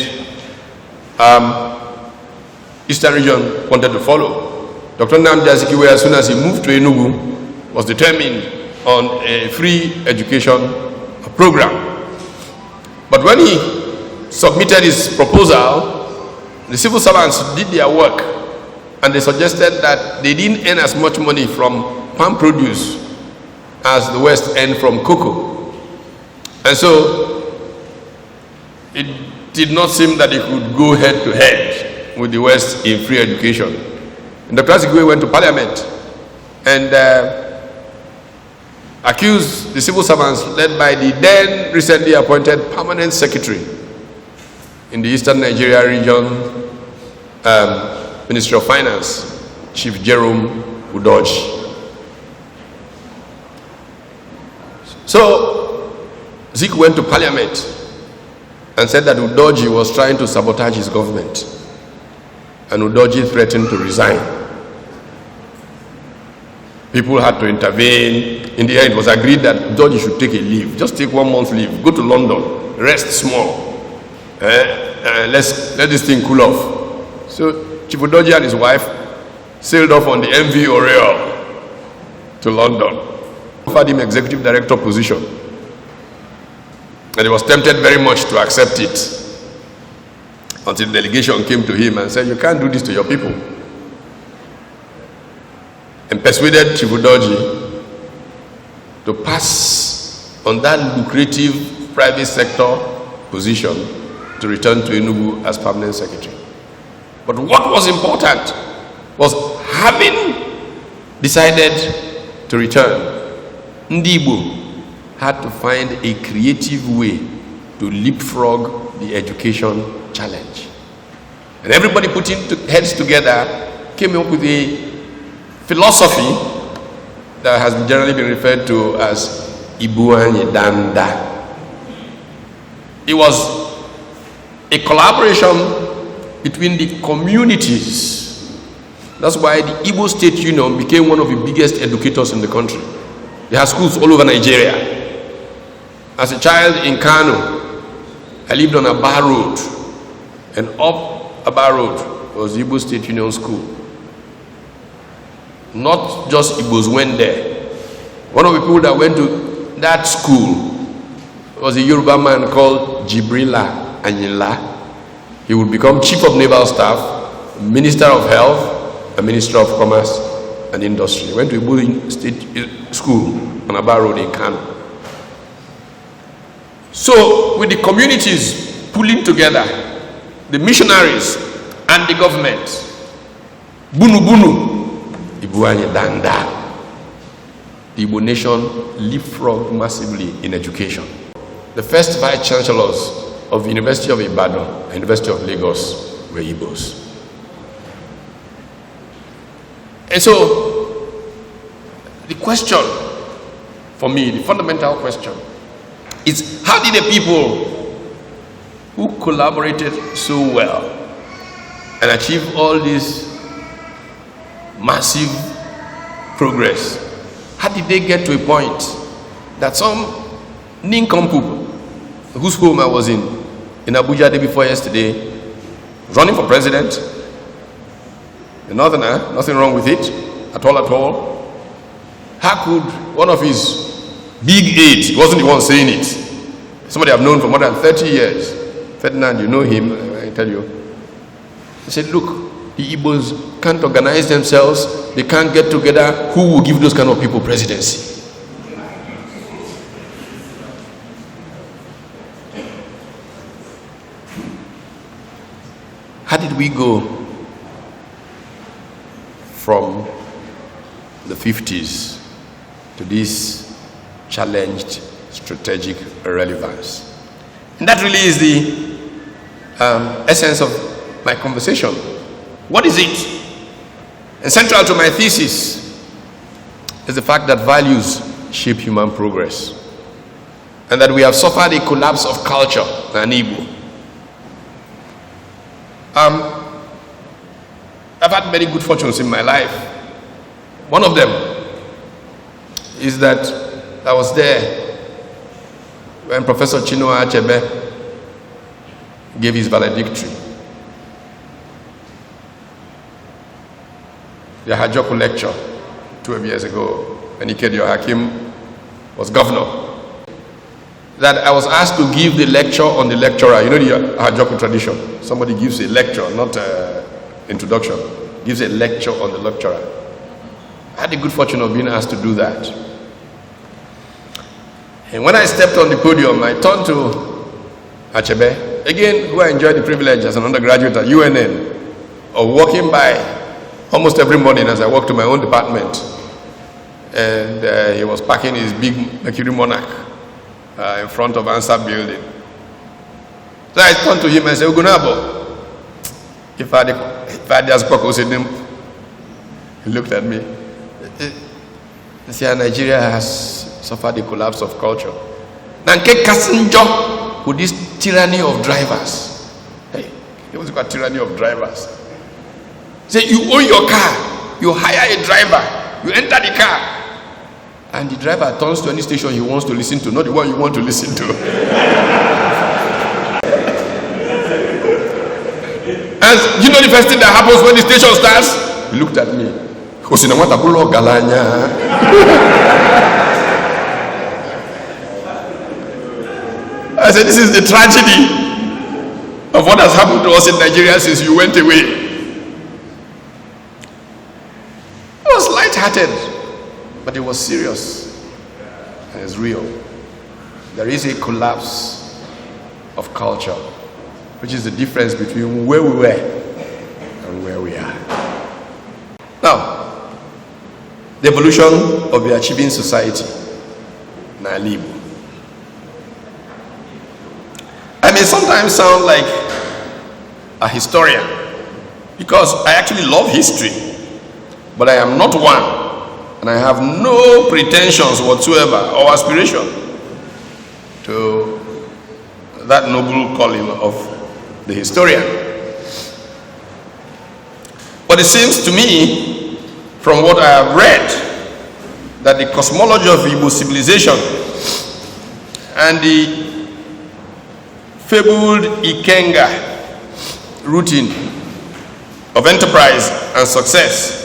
Eastern region wanted to follow. Dr. Nnamdi Azikiwe, as soon as he moved to Enugu, was determined on a free education program. But when he submitted his proposal, the civil servants did their work. And they suggested that they didn't earn as much money from palm produce as the West earned from cocoa. And so it did not seem that it could go head to head with the West in free education. And Dr. Azikiwe went to Parliament and accused the civil servants led by the then recently appointed permanent secretary in the Eastern Nigeria region, Ministry of Finance, Chief Jerome Udoji. So Zik went to Parliament and said that Udoji was trying to sabotage his government, and Udoji threatened to resign. People had to intervene. In the end, it was agreed that Udoji should take a leave. Just take 1 month leave. Go to London. Rest small. Let this thing cool off. So Chief Udoji and his wife sailed off on the MV Oriole to London. Offered him executive director position. And he was tempted very much to accept it until the delegation came to him and said, you can't do this to your people. And persuaded Chief Udoji to pass on that lucrative private sector position to return to Enugu as permanent secretary. But what was important was, having decided to return, Ndi Igbo had to find a creative way to leapfrog the education challenge. And everybody putting heads together came up with a philosophy that has generally been referred to as Ibuanye Danda. It was a collaboration between the communities. That's why the Igbo State Union became one of the biggest educators in the country. They have schools all over Nigeria. As a child in Kano, I lived on Aba Road, and up Aba Road was the Igbo State Union School. Not just Igbos went there. One of the people that went to that school was a Yoruba man called Jibrila Anyila. He would become Chief of Naval Staff, Minister of Health, and Minister of Commerce and Industry. He went to Igbo State School on Aba Road in Kano. So, with the communities pulling together, the missionaries and the government, Bunu Bunu, Ibuanye Danda, the Igbo nation leapfrogged massively in education. The first vice chancellors of the University of Ibadan and University of Lagos were Igbos. And so, the question for me, the fundamental question, is how did the people who collaborated so well and achieved all this massive progress, how did they get to a point that some nincompoop, whose home I was in Abuja the day before yesterday, running for president, a northerner, nothing wrong with it, at all. How could one of his big eight, he wasn't the one saying it, somebody I've known for more than 30 years, Ferdinand, you know him, I tell you, he said, look, the Igbos can't organize themselves, they can't get together, who will give those kind of people presidency? How did we go from the 50s to this challenged strategic relevance? And that really is the essence of my conversation. What is it? And central to my thesis is the fact that values shape human progress, and that we have suffered a collapse of culture and Igbo. I've had many good fortunes in my life. One of them is that I was there when Professor Chinua Achebe gave his valedictory. The Hajoku lecture 12 years ago when Ikedio Hakim was governor. That I was asked to give the lecture on the lecturer. You know the Hajoku tradition. Somebody gives a lecture, not introduction, gives a lecture on the lecturer. I had the good fortune of being asked to do that. And when I stepped on the podium, I turned to Achebe, again, who I enjoyed the privilege as an undergraduate at UNN, of walking by almost every morning as I walked to my own department. And he was parking his big Mercury Monarch in front of Answer building. So I turned to him and said, Ogunabo, if I had just spoken him, he looked at me. He said, Nigeria has suffered a collapse of culture. Nanke Kasinjo with this tyranny of drivers. Hey, it was a tyranny of drivers. Say, you own your car, you hire a driver, you enter the car, and the driver turns to any station he wants to listen to, not the one you want to listen to. And you know the first thing that happens when the station starts? He looked at me. I said, this is the tragedy of what has happened to us in Nigeria since you went away. It was light-hearted, but it was serious and it's real. There is a collapse of culture, which is the difference between where we were and where we are. Now, the evolution of the achieving society, Nalibu. I may sometimes sound like a historian because I actually love history, but I am not one, and I have no pretensions whatsoever or aspiration to that noble calling of the historian. But it seems to me, from what I have read, that the cosmology of Igbo civilization and the fabled Ikenga routine of enterprise and success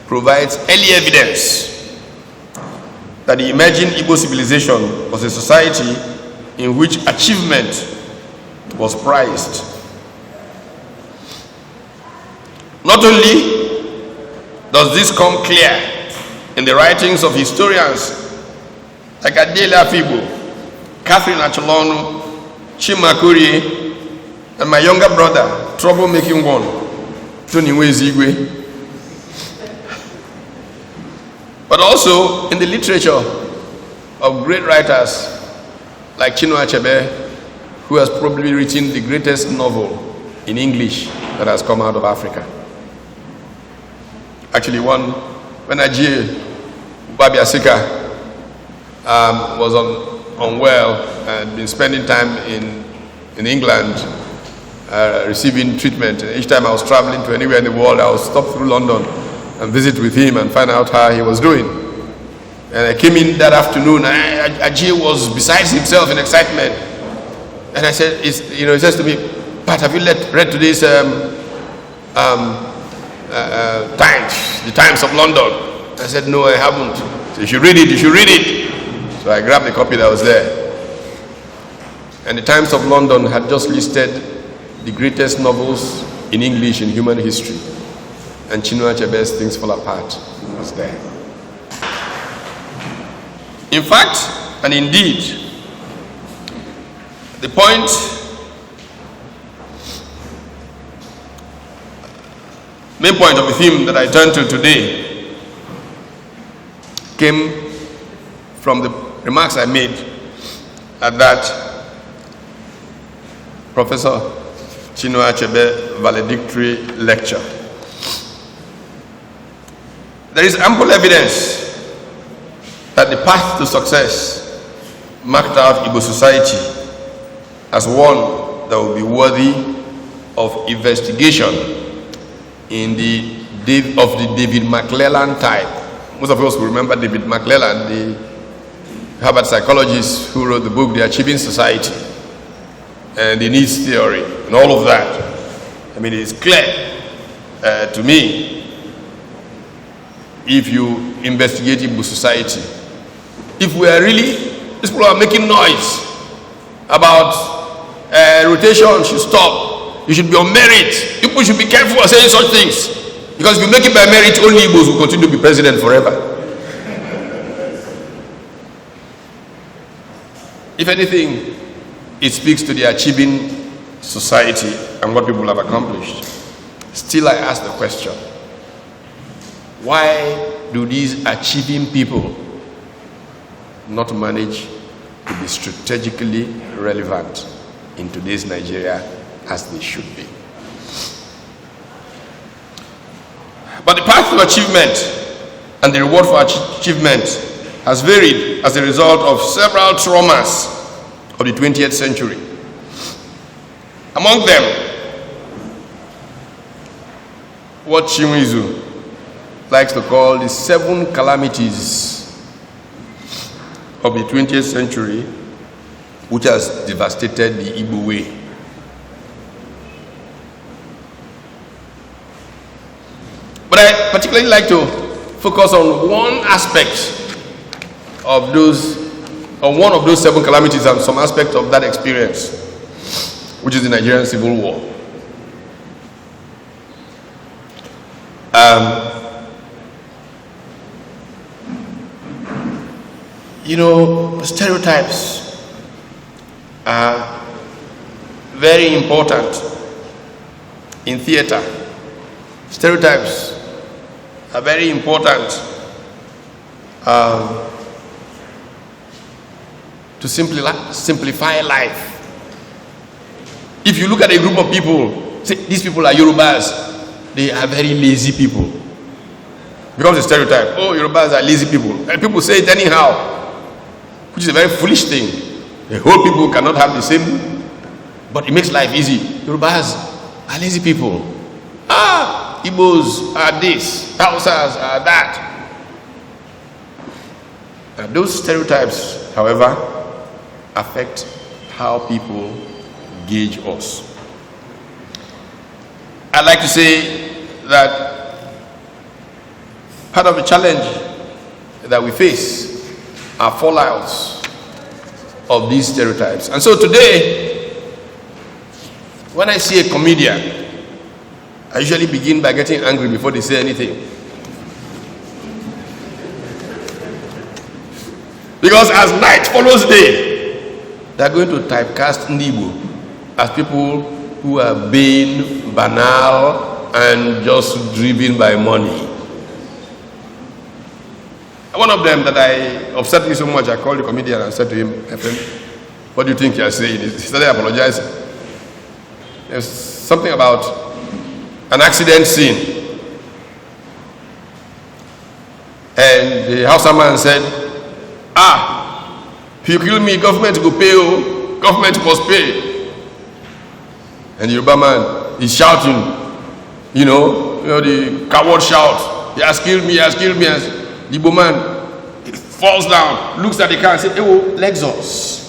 provides early evidence that the emerging Igbo civilization was a society in which achievement was prized. Not only does this come clear in the writings of historians like Adela Fibo, Catherine Acholonu, Chima Kurie, and my younger brother, troublemaking one, Tony Wezigwe, but also in the literature of great writers like Chinua Achebe, who has probably written the greatest novel in English that has come out of Africa. Actually, when Ajie Babiasika was unwell and been spending time in England receiving treatment, and each time I was traveling to anywhere in the world, I would stop through London and visit with him and find out how he was doing. And I came in that afternoon, and Ajie was beside himself in excitement. And I said, he says to me, "Pat, have you read today's Times, the Times of London?" I said, "No, I haven't." So, "You should read it, you should read it." So I grabbed the copy that was there. And the Times of London had just listed the greatest novels in English in human history. And Chinua Achebe's Things Fall Apart was there. In fact, and indeed, the main point of the theme that I turn to today came from the remarks I made at that Professor Chinua Achebe valedictory lecture. There is ample evidence that the path to success marked out Igbo society as one that will be worthy of investigation of the David McClelland type. Most of us will remember David McClelland, the Harvard psychologist who wrote the book The Achieving Society and the needs theory and all of that. I mean, it's clear to me, if you investigate Igbo society, if we are really, these people are making noise about rotation should stop, you should be on merit, people should be careful of saying such things, because if you make it by merit, only Igbos will continue to be president forever. If anything, it speaks to the achieving society and what people have accomplished. Still, I ask the question, why do these achieving people not manage to be strategically relevant in today's Nigeria as they should be? But the path to achievement and the reward for achievement has varied as a result of several traumas of the 20th century. Among them, what Chinwizu likes to call the 7 calamities of the 20th century, which has devastated the Igbo way. But I particularly like to focus on one aspect of one of those 7 calamities and some aspect of that experience, which is the Nigerian Civil War. Stereotypes are very important in theater. Stereotypes are very important to simplify life. If you look at a group of people, say these people are Yorubas, they are very lazy people. Becomes a stereotype. Oh, Yorubas are lazy people. And people say it anyhow, which is a very foolish thing. The whole people cannot have the same but it makes life easy. Yorubas are lazy people. Igbos are this, Hausas are that. And those stereotypes, however, affect how people gauge us. I'd like to say that part of the challenge that we face are fallouts of these stereotypes. And so today, when I see a comedian, I usually begin by getting angry before they say anything. Because as night follows day, they are going to typecast Igbo as people who are vain, banal, and just driven by money. One of them that upset me so much, I called the comedian and said to him, "My friend, what do you think you are saying?" He started apologizing. There's something about an accident scene. And the Hausa man said, if you kill me, government will pay, government must pay. And the Yoruba man is shouting, the coward shout, "He has killed me, he has killed me." And the Igbo man falls down, looks at the car and says, Lexus.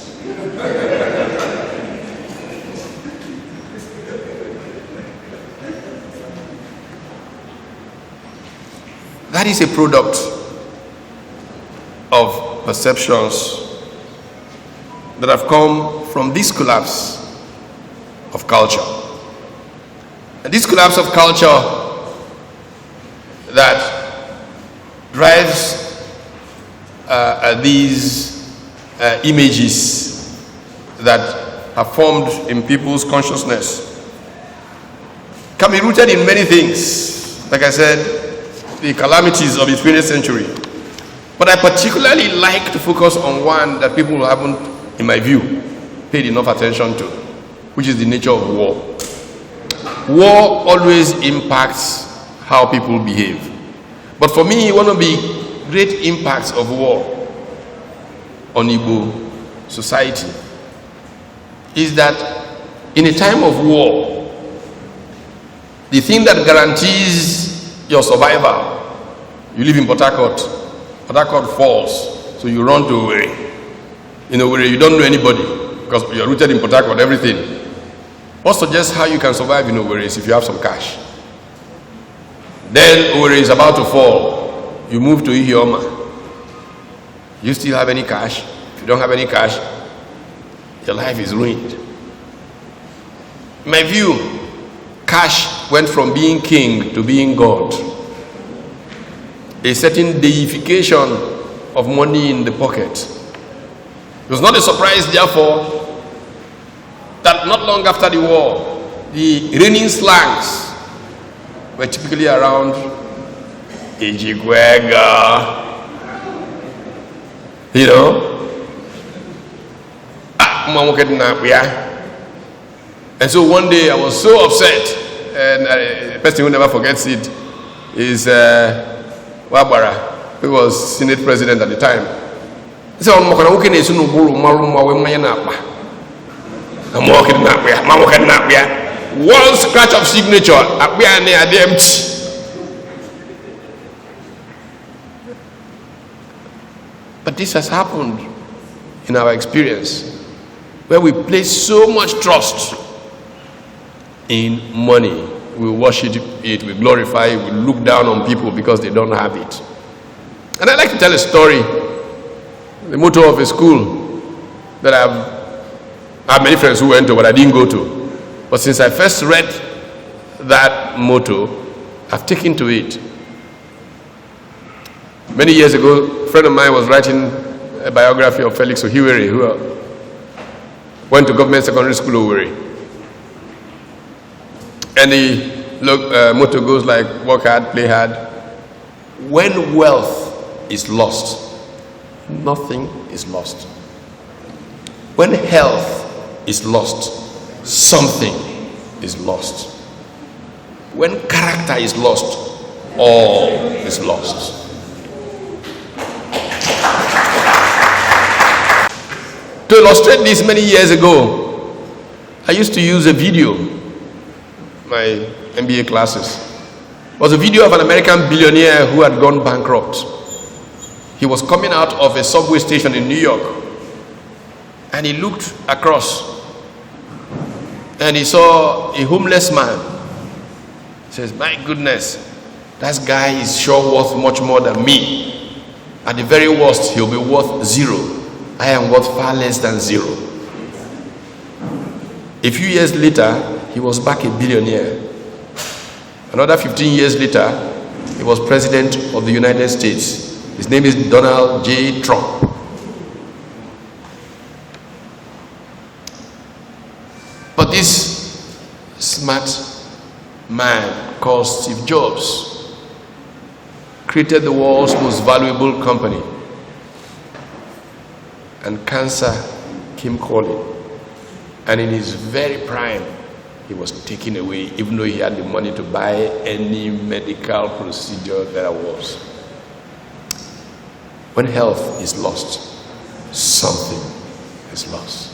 That is a product of perceptions that have come from this collapse of culture. And this collapse of culture that drives these images that have formed in people's consciousness can be rooted in many things. Like I said, the calamities of the 20th century. But I particularly like to focus on one that people haven't, in my view, paid enough attention to, which is the nature of war. War always impacts how people behave. But for me, one of the great impacts of war on Igbo society is that in a time of war, the thing that guarantees your survival, you live in Port Harcourt falls, so you run to Owerri. In Owerri, you don't know anybody because you're rooted in Port Harcourt, everything. What suggests how you can survive in Owerri is if you have some cash. Then Owerri is about to fall. You move to Ihioma. You still have any cash? If you don't have any cash, your life is ruined. In my view, cash went from being king to being God. A certain deification of money in the pocket. It was not a surprise, therefore, that not long after the war, the reigning slangs were typically around Ejigwega, and so one day I was so upset, and a person who never forgets it is Wabara, who was Senate president at the time. He said, one scratch of signature, but this has happened in our experience, where we place so much trust in money. We worship it, we glorify it, we look down on people because they don't have it. And I'd like to tell a story, the motto of a school that I have many friends who went to, but I didn't go to. But since I first read that motto, I've taken to it. Many years ago, a friend of mine was writing a biography of Felix Ohiwere, who went to government secondary school Owerri. And the motto goes like, work hard, play hard. When wealth is lost, nothing is lost. When health is lost, something is lost. When character is lost, all is lost. To illustrate this, many years ago, I used to use a video, my MBA classes. It was a video of an American billionaire who had gone bankrupt. He was coming out of a subway station in New York, and he looked across, and he saw a homeless man. He says, my goodness, that guy is sure worth much more than me. At the very worst, he'll be worth zero. I am worth far less than zero. A few years later, he was back a billionaire. Another 15 years later, he was president of the United States. His name is Donald J. Trump. But this smart man called Steve Jobs created the world's most valuable company. And cancer came calling. And in his very prime, he was taken away, even though he had the money to buy any medical procedure there was. When health is lost, something is lost.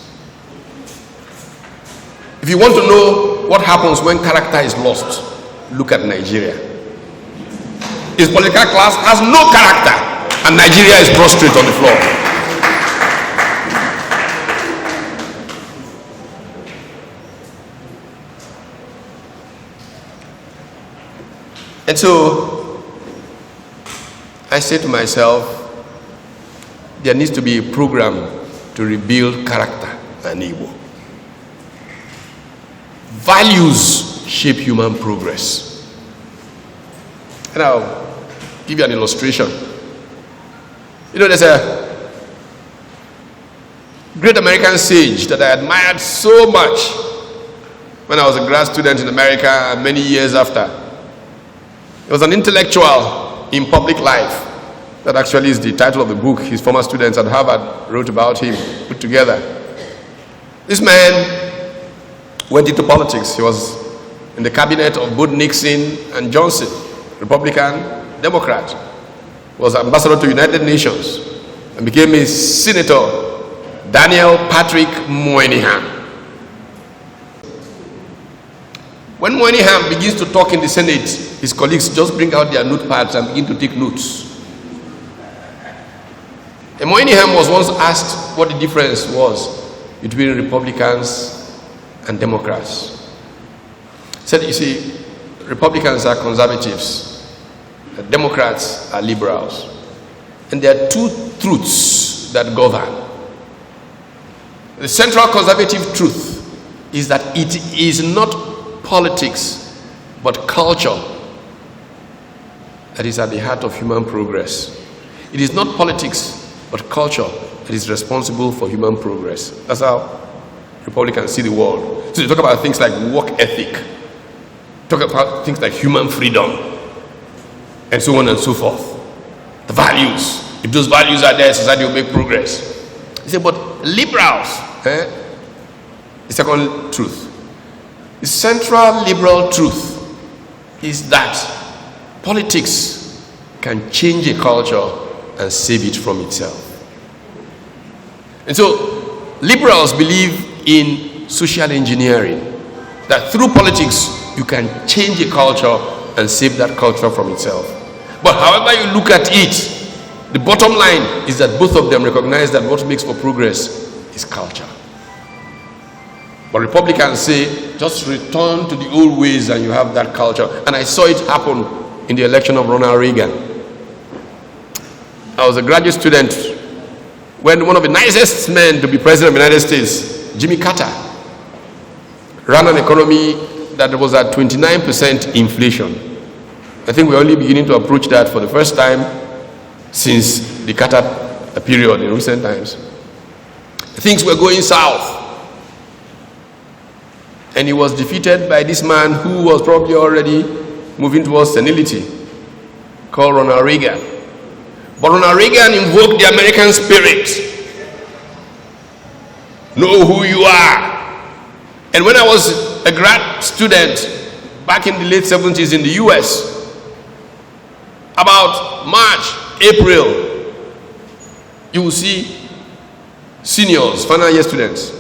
If you want to know what happens when character is lost, look at Nigeria. Its political class has no character, and Nigeria is prostrate on the floor. And so, I say to myself, there needs to be a program to rebuild character and Igbo. Values shape human progress. And I'll give you an illustration. You know, there's a great American sage that I admired so much when I was a grad student in America and many years after. He was an intellectual in public life. That actually is the title of the book his former students at Harvard wrote about him, put together. This man went into politics. He was in the cabinet of both Nixon and Johnson, Republican, Democrat. He was ambassador to United Nations and became a senator, Daniel Patrick Moynihan. When Moynihan begins to talk in the Senate, his colleagues just bring out their notepads and begin to take notes. And Moynihan was once asked what the difference was between Republicans and Democrats. He said, you see, Republicans are conservatives, Democrats are liberals. And there are two truths that govern. The central conservative truth is that it is not politics, but culture that is at the heart of human progress. It is not politics, but culture that is responsible for human progress. That's how Republicans see the world. So they talk about things like work ethic, talk about things like human freedom, and so on and so forth. The values. If those values are there, society will make progress. They say, but liberals, the second truth. The central liberal truth is that politics can change a culture and save it from itself. And so, liberals believe in social engineering, that through politics, you can change a culture and save that culture from itself. But however you look at it, the bottom line is that both of them recognize that what makes for progress is culture. But Republicans say, just return to the old ways and you have that culture. And I saw it happen in the election of Ronald Reagan. I was a graduate student when one of the nicest men to be president of the United States, Jimmy Carter, ran an economy that was at 29% inflation. I think we're only beginning to approach that for the first time since the Carter period in recent times. Things were going south. And he was defeated by this man who was probably already moving towards senility, called Ronald Reagan. But Ronald Reagan invoked the American spirit. Know who you are. And when I was a grad student back in the late 70s in the US, about March, April, you will see seniors, final year students,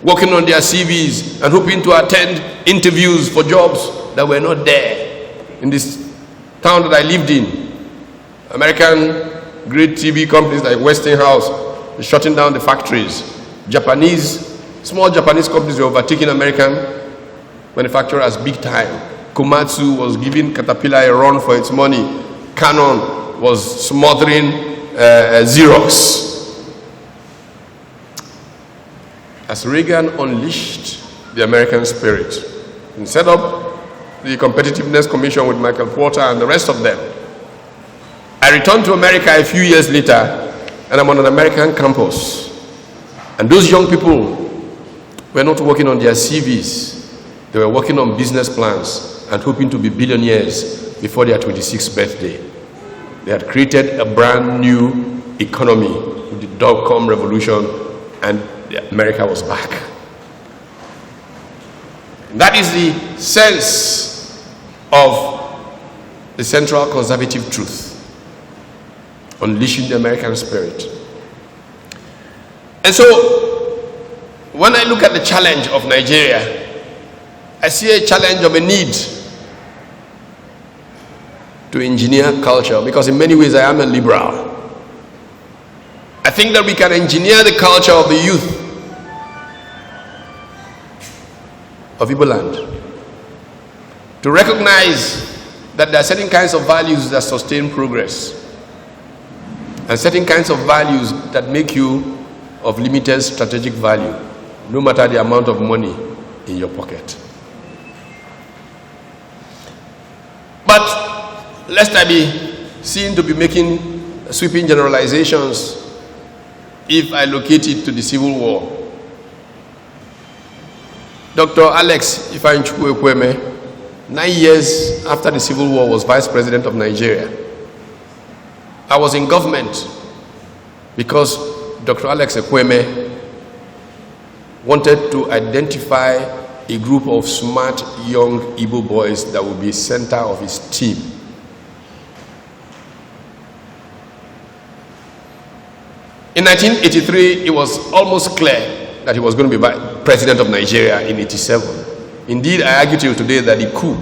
working on their CVs and hoping to attend interviews for jobs that were not there. In this town that I lived in, American great TV companies like Westinghouse were shutting down the factories. Small Japanese companies were overtaking American manufacturers big time. Komatsu was giving Caterpillar a run for its money. Canon was smothering Xerox. As Reagan unleashed the American spirit and set up the Competitiveness Commission with Michael Porter and the rest of them, I returned to America a few years later, and I'm on an American campus. And those young people were not working on their CVs. They were working on business plans and hoping to be billionaires before their 26th birthday. They had created a brand new economy with the dot-com revolution, and America was back. That is the sense of the central conservative truth, unleashing the American spirit. And so, when I look at the challenge of Nigeria, I see a challenge of a need to engineer culture, because in many ways I am a liberal. I think that we can engineer the culture of the youth of Igbo land to recognize that there are certain kinds of values that sustain progress and certain kinds of values that make you of limited strategic value, no matter the amount of money in your pocket. But lest I be seen to be making sweeping generalizations if I locate it to the Civil War. Dr. Alex Ifeanyi, 9 years after the Civil War, was Vice President of Nigeria. I was in government because Dr. Alex Ekweme wanted to identify a group of smart young Igbo boys that would be center of his team. In 1983, it was almost clear that he was going to be president of Nigeria in 1987. Indeed, I argue till today that the coup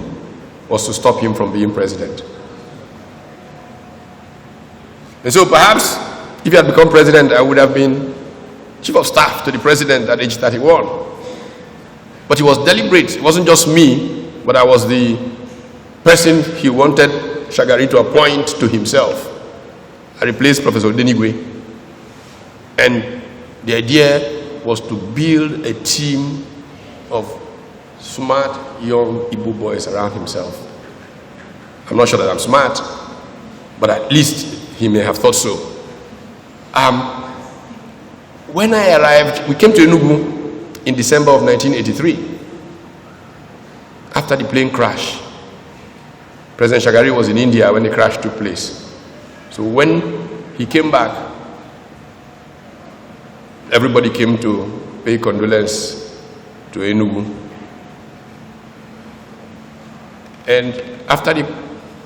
was to stop him from being president. And so perhaps if he had become president, I would have been chief of staff to the president at age 31. But he was deliberate. It wasn't just me, but I was the person he wanted Shagari to appoint to himself. I replaced Professor Denigwe. And the idea was to build a team of smart young Igbo boys around himself. I'm not sure that I'm smart, but at least he may have thought so. When I arrived, we came to Enugu in December of 1983. After the plane crash, President Shagari was in India when the crash took place. So when he came back, everybody came to pay condolence to Enugu. And after the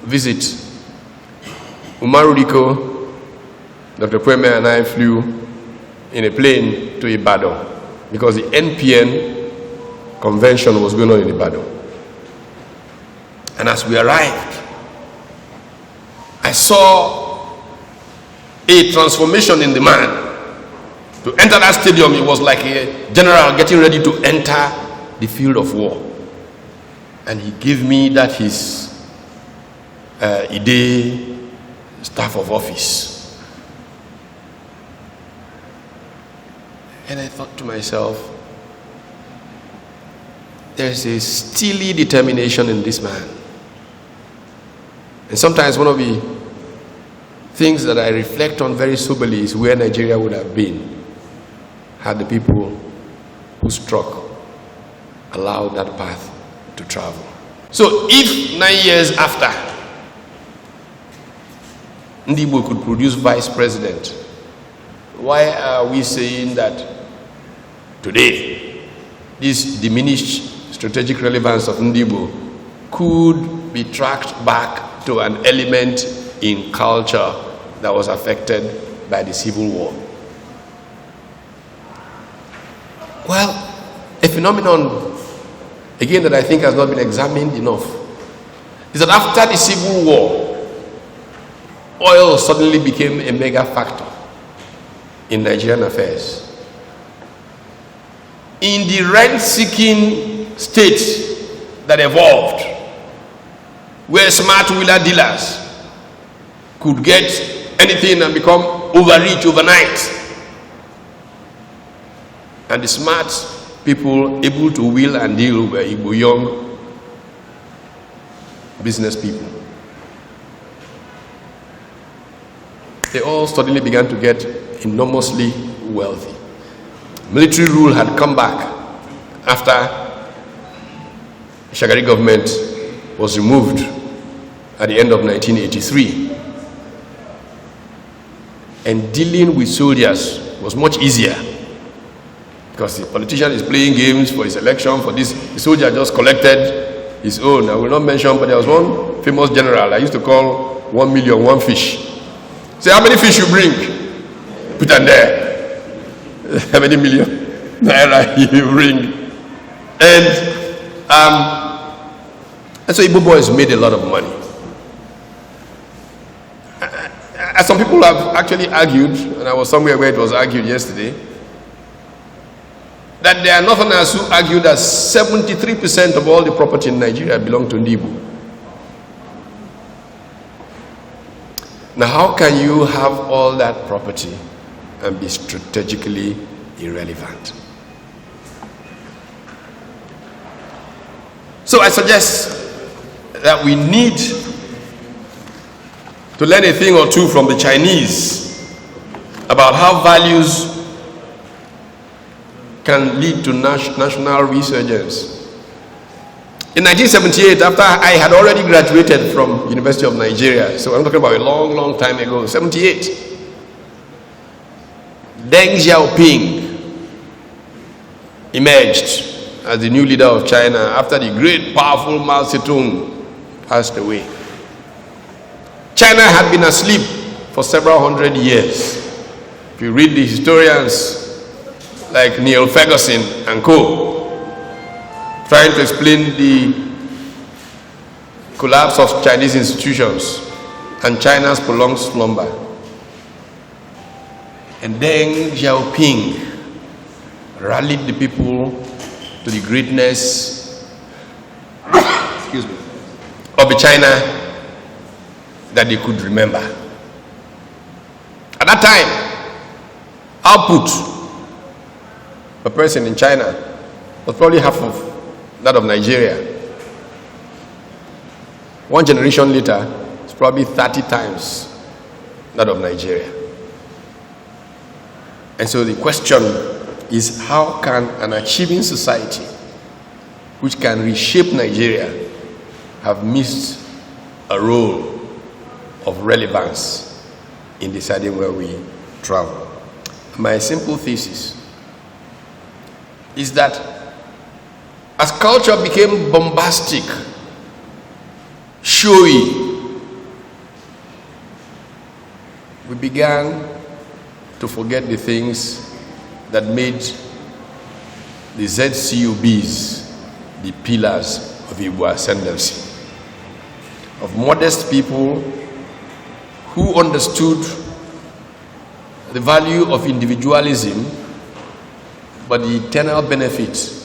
visit, Umaru Diko, Dr. Kweme and I flew in a plane to Ibadan because the NPN convention was going on in Ibadan. And as we arrived, I saw a transformation in the man. To enter that stadium, it was like a general getting ready to enter the field of war. And he gave me that his Ide staff of office. And I thought to myself, there's a steely determination in this man. And sometimes one of the things that I reflect on very soberly is where Nigeria would have been had the people who struck allowed that path to travel. So if 9 years after Ndibo could produce vice president, why are we saying that today this diminished strategic relevance of Ndibo could be tracked back to an element in culture that was affected by the Civil War? Well, phenomenon, again, that I think has not been examined enough, is that after the Civil War, oil suddenly became a mega factor in Nigerian affairs. In the rent-seeking state that evolved, where smart wheeler dealers could get anything and become overrich overnight, and the smart people able to wheel and deal were Igbo young business people. They all suddenly began to get enormously wealthy. Military rule had come back after the Shagari government was removed at the end of 1983. And dealing with soldiers was much easier because the politician is playing games for his election, for this. The soldier just collected his own. I will not mention, but there was one famous general I used to call 1 million, one fish. Say, how many fish you bring? Put them there. How many million naira you bring? And so Igbo boys made a lot of money. As some people have actually argued, and I was somewhere where it was argued yesterday, that there are Northerners who argue that 73% of all the property in Nigeria belong to Igbo. Now, how can you have all that property and be strategically irrelevant? So I suggest that we need to learn a thing or two from the Chinese about how values can lead to national resurgence. In 1978, after I had already graduated from University of Nigeria, so I'm talking about a long, long time ago, 78, Deng Xiaoping emerged as the new leader of China after the great, powerful Mao Zedong passed away. China had been asleep for several hundred years. If you read the historians like Neil Ferguson and co., trying to explain the collapse of Chinese institutions and China's prolonged slumber. And Deng Xiaoping rallied the people to the greatness of the China that they could remember. At that time, output per person in China was probably half of that of Nigeria. One generation later, it's probably 30 times that of Nigeria. And so the question is, how can an achieving society which can reshape Nigeria have missed a role of relevance in deciding where we travel? My simple thesis is that as culture became bombastic, showy, we began to forget the things that made the ZCUBs the pillars of Igbo Ascendancy, of modest people who understood the value of individualism but the eternal benefit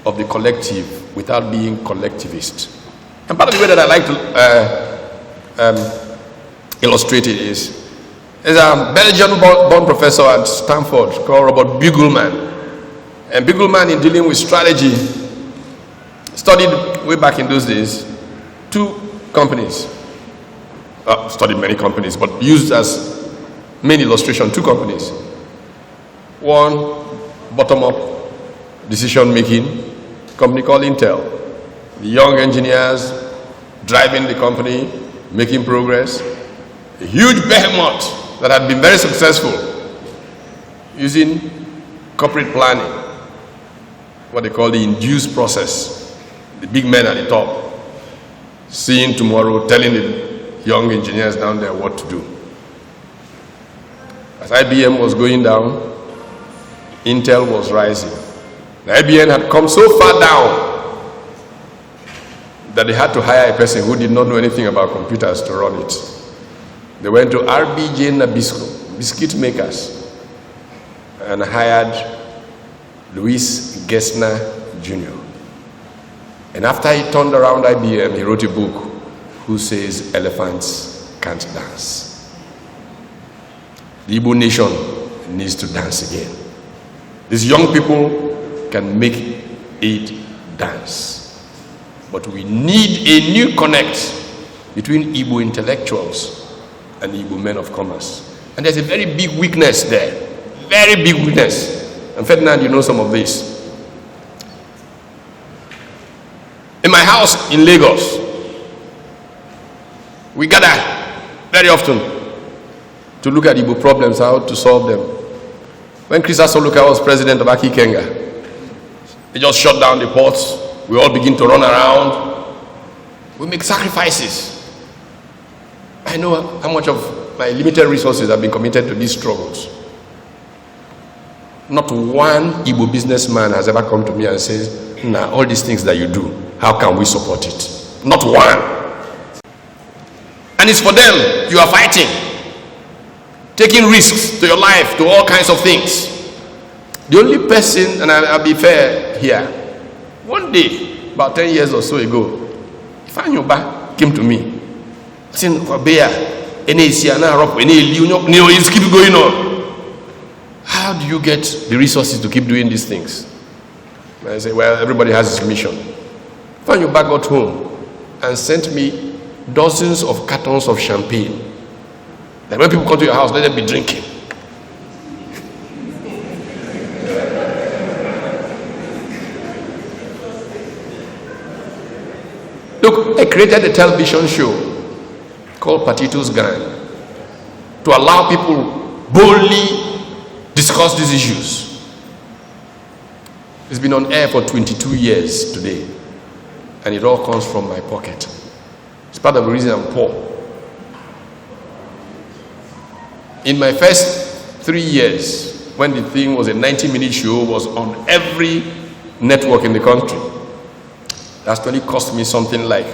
of the collective without being collectivist. And part of the way that I like to illustrate it is, there's a Belgian-born professor at Stanford called Robert Bugelman. And Bugelman, in dealing with strategy, studied way back in those days two companies. Studied many companies, but used as main illustration two companies. One, bottom-up decision-making company called Intel. The young engineers driving the company, making progress. A huge behemoth that had been very successful using corporate planning, what they call the induced process. The big men at the top, seeing tomorrow, telling the young engineers down there what to do. As IBM was going down, Intel was rising. The IBN had come so far down that they had to hire a person who did not know anything about computers to run it. They went to RBJ Nabisco, biscuit makers, and hired Louis Gessner Jr. And after he turned around IBM, he wrote a book, Who Says Elephants Can't Dance? The Igbo nation needs to dance again. These young people can make it dance. But we need a new connect between Igbo intellectuals and Igbo men of commerce. And there's a very big weakness there. Very big weakness. And Ferdinand, you know some of this. In my house in Lagos, we gather very often to look at Igbo problems, how to solve them. When Chris Asoluka was president of Aki Kenga, he just shut down the ports. We all begin to run around. We make sacrifices. I know how much of my limited resources have been committed to these struggles. Not one Igbo businessman has ever come to me and said, nah, all these things that you do, how can we support it? Not one. And it's for them you are fighting, taking risks to your life, to all kinds of things. The only person, and I'll be fair here, one day, about 10 years or so ago, Ifeanyi came to me. Saying, keep going on. How do you get the resources to keep doing these things? And I say, well, everybody has his mission. Ifeanyi got home and sent me dozens of cartons of champagne. That when people come to your house, let them be drinking. Look, I created a television show called Patito's Gang to allow people boldly discuss these issues. It's been on air for 22 years today, and it all comes from my pocket. It's part of the reason I'm poor. In my first 3 years, when the thing was a 90-minute show, was on every network in the country, that's actually cost me something like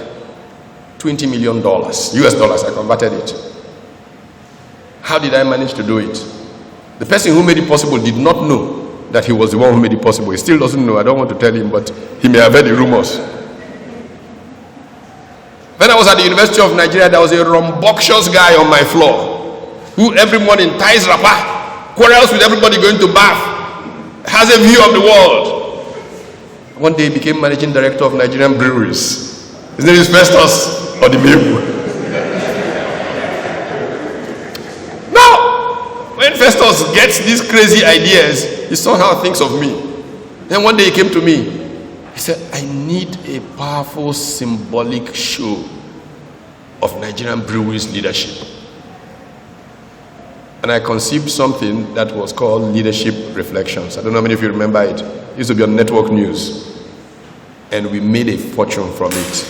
$20 million, US dollars. I converted it. How did I manage to do it? The person who made it possible did not know that he was the one who made it possible. He still doesn't know. I don't want to tell him, but he may have heard the rumors. When I was at the University of Nigeria, there was a rambunctious guy on my floor who every morning ties wrapper, quarrels with everybody going to bath, has a view of the world. One day he became managing director of Nigerian breweries. His name is Festus Odimiru. Now, when Festus gets these crazy ideas, he somehow thinks of me. Then one day he came to me. He said, I need a powerful symbolic show of Nigerian breweries leadership. And I conceived something that was called Leadership Reflections. I don't know how many of you remember it. It used to be on network news. And we made a fortune from it.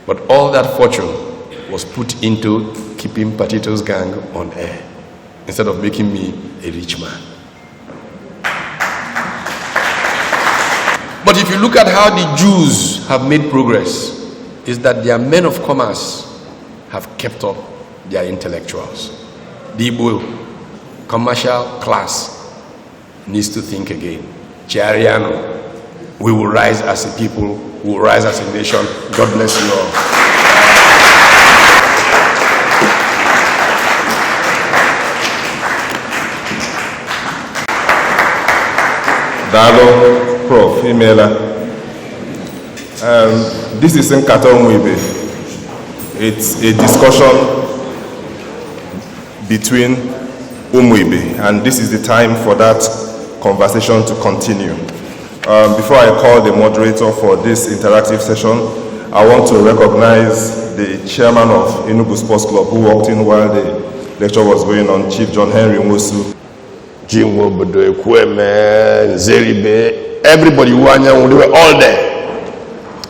But all that fortune was put into keeping Patito's Gang on air instead of making me a rich man. But if you look at how the Jews have made progress, is that their men of commerce have kept up their intellectuals. The Igbo commercial class needs to think again. Chiariano, we will rise as a people, we will rise as a nation. God bless you all. Dalo, Prof, Imela. This is Ńkàtá Ụ. It's a discussion between Umuibe, and this is the time for that conversation to continue. Before I call the moderator for this interactive session, I want to recognize the chairman of Enugu Sports Club who walked in while the lecture was going on, Chief John Henry Nwosu. Everybody, they were all there.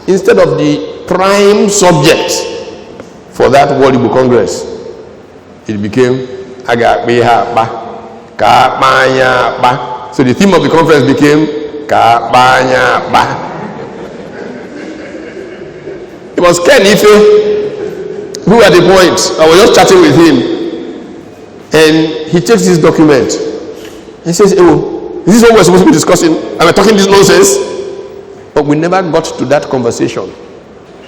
Instead of the prime subject for that World Igbo Congress, it became so the theme of the conference became It was Ken Ife who at the point, I was just chatting with him, and he takes this document. He says, "Oh, is this what we're supposed to be discussing? Am I talking this nonsense?" But we never got to that conversation.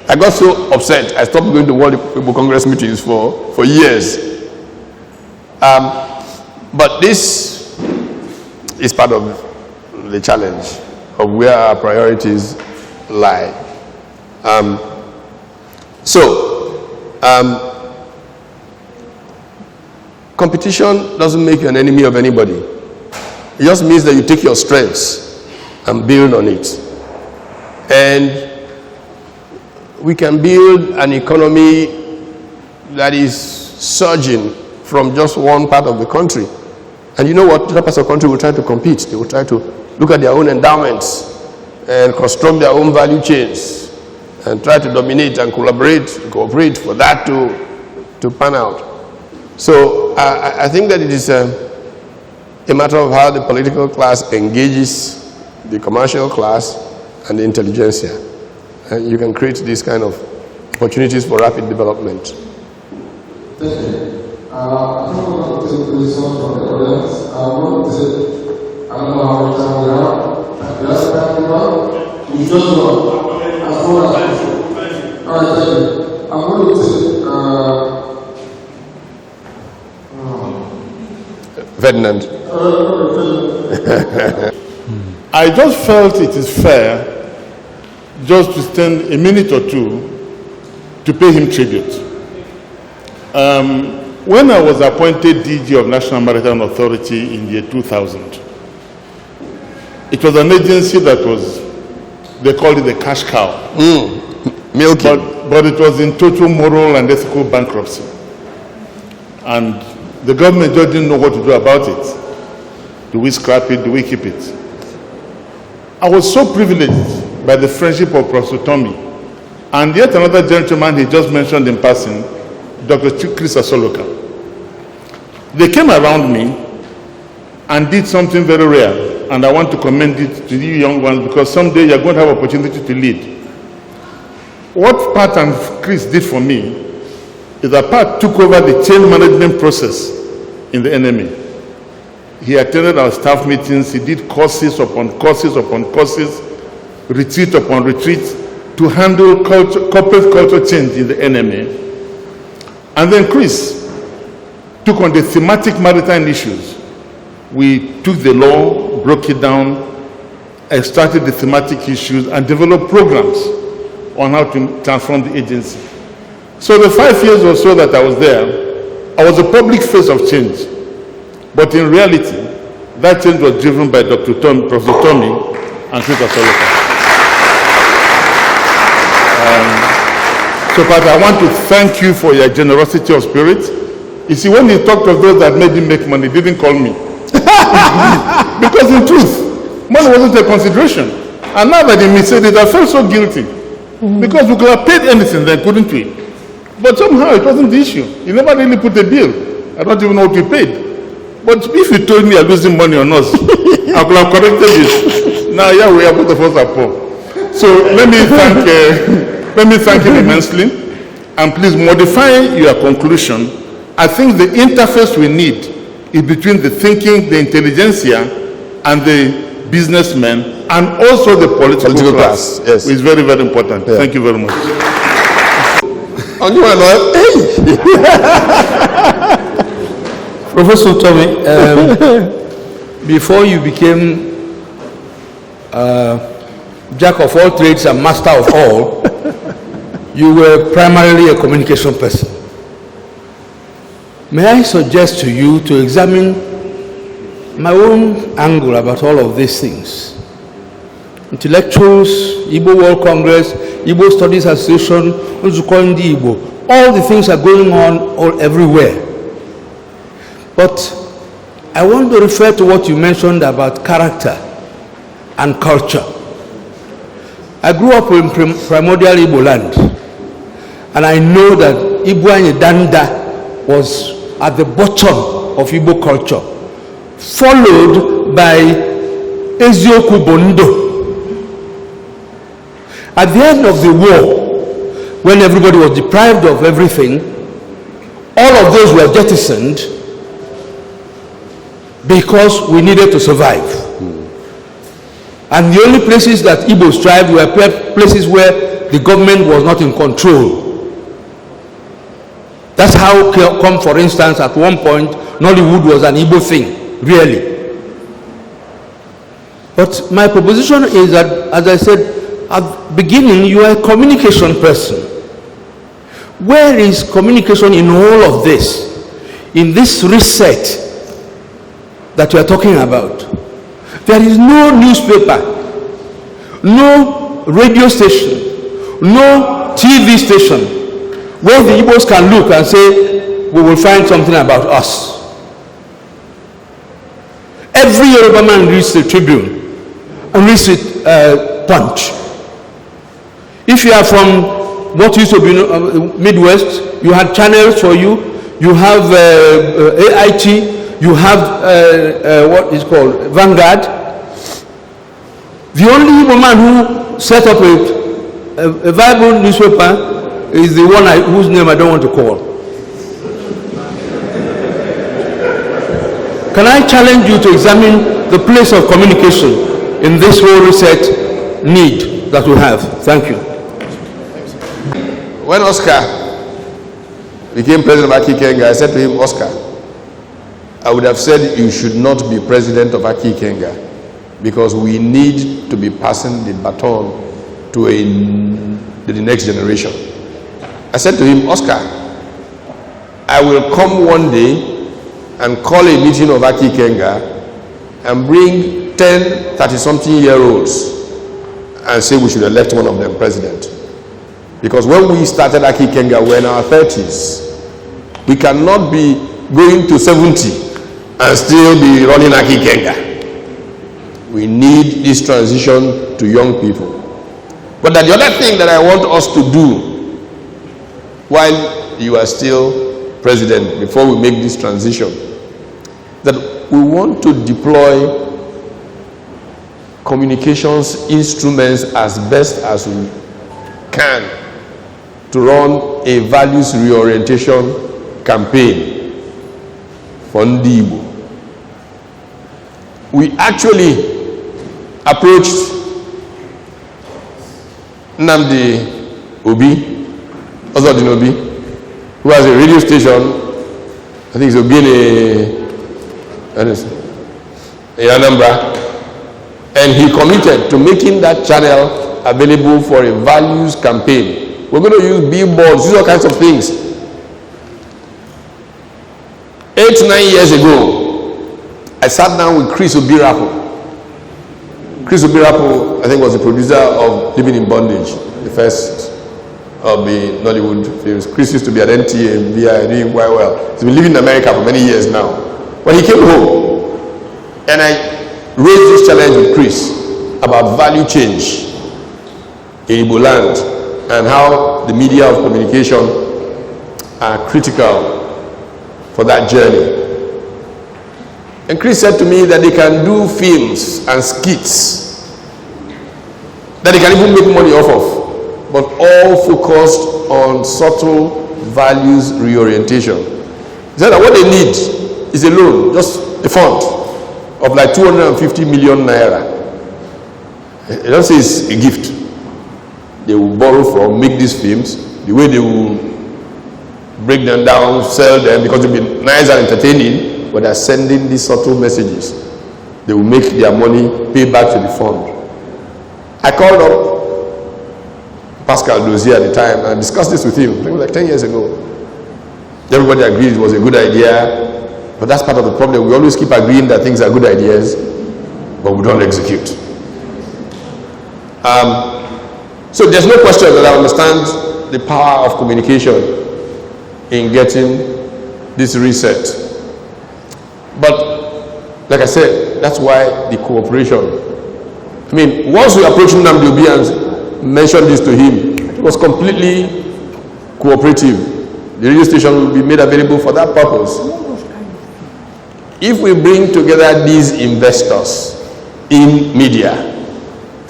I got so upset, I stopped going to World Igbo Congress meetings for years. But this is part of the challenge of where our priorities lie. Competition doesn't make you an enemy of anybody. It just means that you take your strengths and build on it. And we can build an economy that is surging from just one part of the country. And you know what? Other parts of the country will try to compete. They will try to look at their own endowments and construct their own value chains and try to dominate and cooperate for that to pan out. So I think that it is a matter of how the political class engages the commercial class and the intelligentsia. And you can create these kind of opportunities for rapid development. Thank you. I think we're going to take questions from the audience. I want to say, I don't know how much time we have. The other time we have, we just run as far as possible. All right, thank you. I'm going to take Ferdinand. I just felt it is fair just to spend a minute or two to pay him tribute. When I was appointed DG of National Maritime Authority in the year 2000, it was an agency that was, they called it the cash cow. Milking. But it was in total moral and ethical bankruptcy. And the government just didn't know what to do about it. Do we scrap it? Do we keep it? I was so privileged by the friendship of Prof. Utomi and yet another gentleman he just mentioned in passing, Dr. Chris Asoloka. They came around me and did something very rare, and I want to commend it to you young ones because someday you're going to have opportunity to lead. What Pat and Chris did for me is that Pat took over the chain management process in the NMA. He attended our staff meetings, he did courses upon courses upon courses, retreat upon retreat to handle corporate culture change in the NMA. And then Chris took on the thematic maritime issues. We took the law, broke it down, extracted the thematic issues, and developed programs on how to transform the agency. So the 5 years or so that I was there, I was a public face of change. But in reality, that change was driven by Dr. Utomi, Prof. Utomi and Chris Asoloka. So, Pat, I want to thank you for your generosity of spirit. You see, when he talked of those that made him make money, he didn't call me. Because in truth, money wasn't a consideration. And now that he said it, I felt so guilty. Because we could have paid anything then, couldn't we? But somehow it wasn't the issue. He never really put a bill. I don't even know what we paid. But if you told me you're losing money on us, I could have corrected it. Now, yeah, we are both of us are poor. So let me thank him immensely. And please modify your conclusion. I think the interface we need is between the thinking, the intelligentsia, and the businessmen, and also the political class. Yes. It's very, very important. Yeah. Thank you very much. Professor Utomi, before you became jack of all trades and master of all, you were primarily a communication person. May I suggest to you to examine my own angle about all of these things? Intellectuals, Igbo World Congress, Igbo Studies Association, Igbo, all the things are going on all everywhere. But I want to refer to what you mentioned about character and culture. I grew up in primordial Igbo land, and I know that Igbo Danda was at the bottom of Igbo culture, followed by Ezioku Bondo. At the end of the war, when everybody was deprived of everything, all of those were jettisoned because we needed to survive. And the only places that Igbos thrived were places where the government was not in control. That's how come, for instance, at one point, Nollywood was an Igbo thing, really. But my proposition is that, as I said at the beginning, you are a communication person. Where is communication in all of this? In this reset that you are talking about? There is no newspaper, no radio station, no TV station where the Igbos can look and say, we will find something about us. Every Yoruba man reads the Tribune and reads the Punch. If you are from what used to be Midwest, you had channels for you, you have AIT, you have what is called Vanguard. The only Igbo man who set up a viable newspaper is the one whose name I don't want to call. Can I challenge you to examine the place of communication in this whole reset need that we have? Thank you. When Oscar became president of Aki Kenga, I said to him, Oscar, I would have said you should not be president of Aki Kenga because we need to be passing the baton to the next generation. I said to him, Oscar, I will come one day and call a meeting of Aki Kenga and bring 10, 30-something-year-olds and say we should elect one of them president. Because when we started Aki Kenga, we were in our 30s. We cannot be going to 70 and still be running Aki Kenga. We need this transition to young people. But the other thing that I want us to do while you are still president, before we make this transition, that we want to deploy communications instruments as best as we can to run a values reorientation campaign for Ndi Igbo. We actually approached Nnamdi Obi, Ozodin Obi, who has a radio station, I think it's Ogene, in Anambra, and he committed to making that channel available for a values campaign. We're going to use billboards, use all kinds of things. 8-9 years ago, I sat down with Chris Obirapo. Chris Obirapo, I think, was the producer of Living in Bondage, the first of the Nollywood films. Chris used to be at NTA and VI, doing quite well. He's been living in America for many years now. But he came home, and I raised this challenge with Chris about value change in Igbo land and how the media of communication are critical for that journey. And Chris said to me that they can do films and skits that they can even make money off of, but all focused on subtle values reorientation. He said that what they need is a loan, just a fund of like 250 million naira. They don't say it's a gift. They will borrow from, make these films, the way they will break them down, sell them, because they'll be nice and entertaining, but they're sending these subtle messages. They will make their money pay back to the fund. I called up Pascal Dozier at the time and discussed this with him, I think it was like 10 years ago. Everybody agreed it was a good idea, but that's part of the problem. We always keep agreeing that things are good ideas, but we don't execute. So there's no question that I understand the power of communication in getting this reset. But like I said, that's why the cooperation. I mean, once we approached Nnamdi Obi and mentioned this to him, it was completely cooperative. The radio station will be made available for that purpose. If we bring together these investors in media,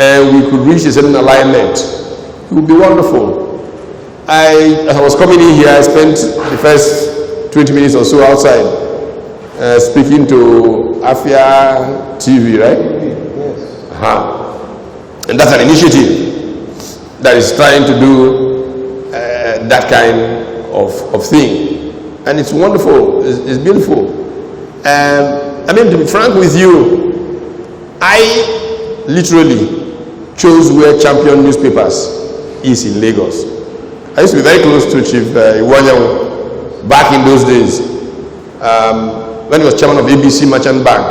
and we could reach a certain alignment, it would be wonderful. As I was coming in here, I spent the first 20 minutes or so outside speaking to Afia TV, right? Yes. And that's an initiative that is trying to do that kind of thing. And it's wonderful, it's beautiful. I mean, to be frank with you, I literally chose where Champion Newspapers is in Lagos. I used to be very close to Chief Iwanyanwu back in those days. When he was chairman of ABC Merchant Bank,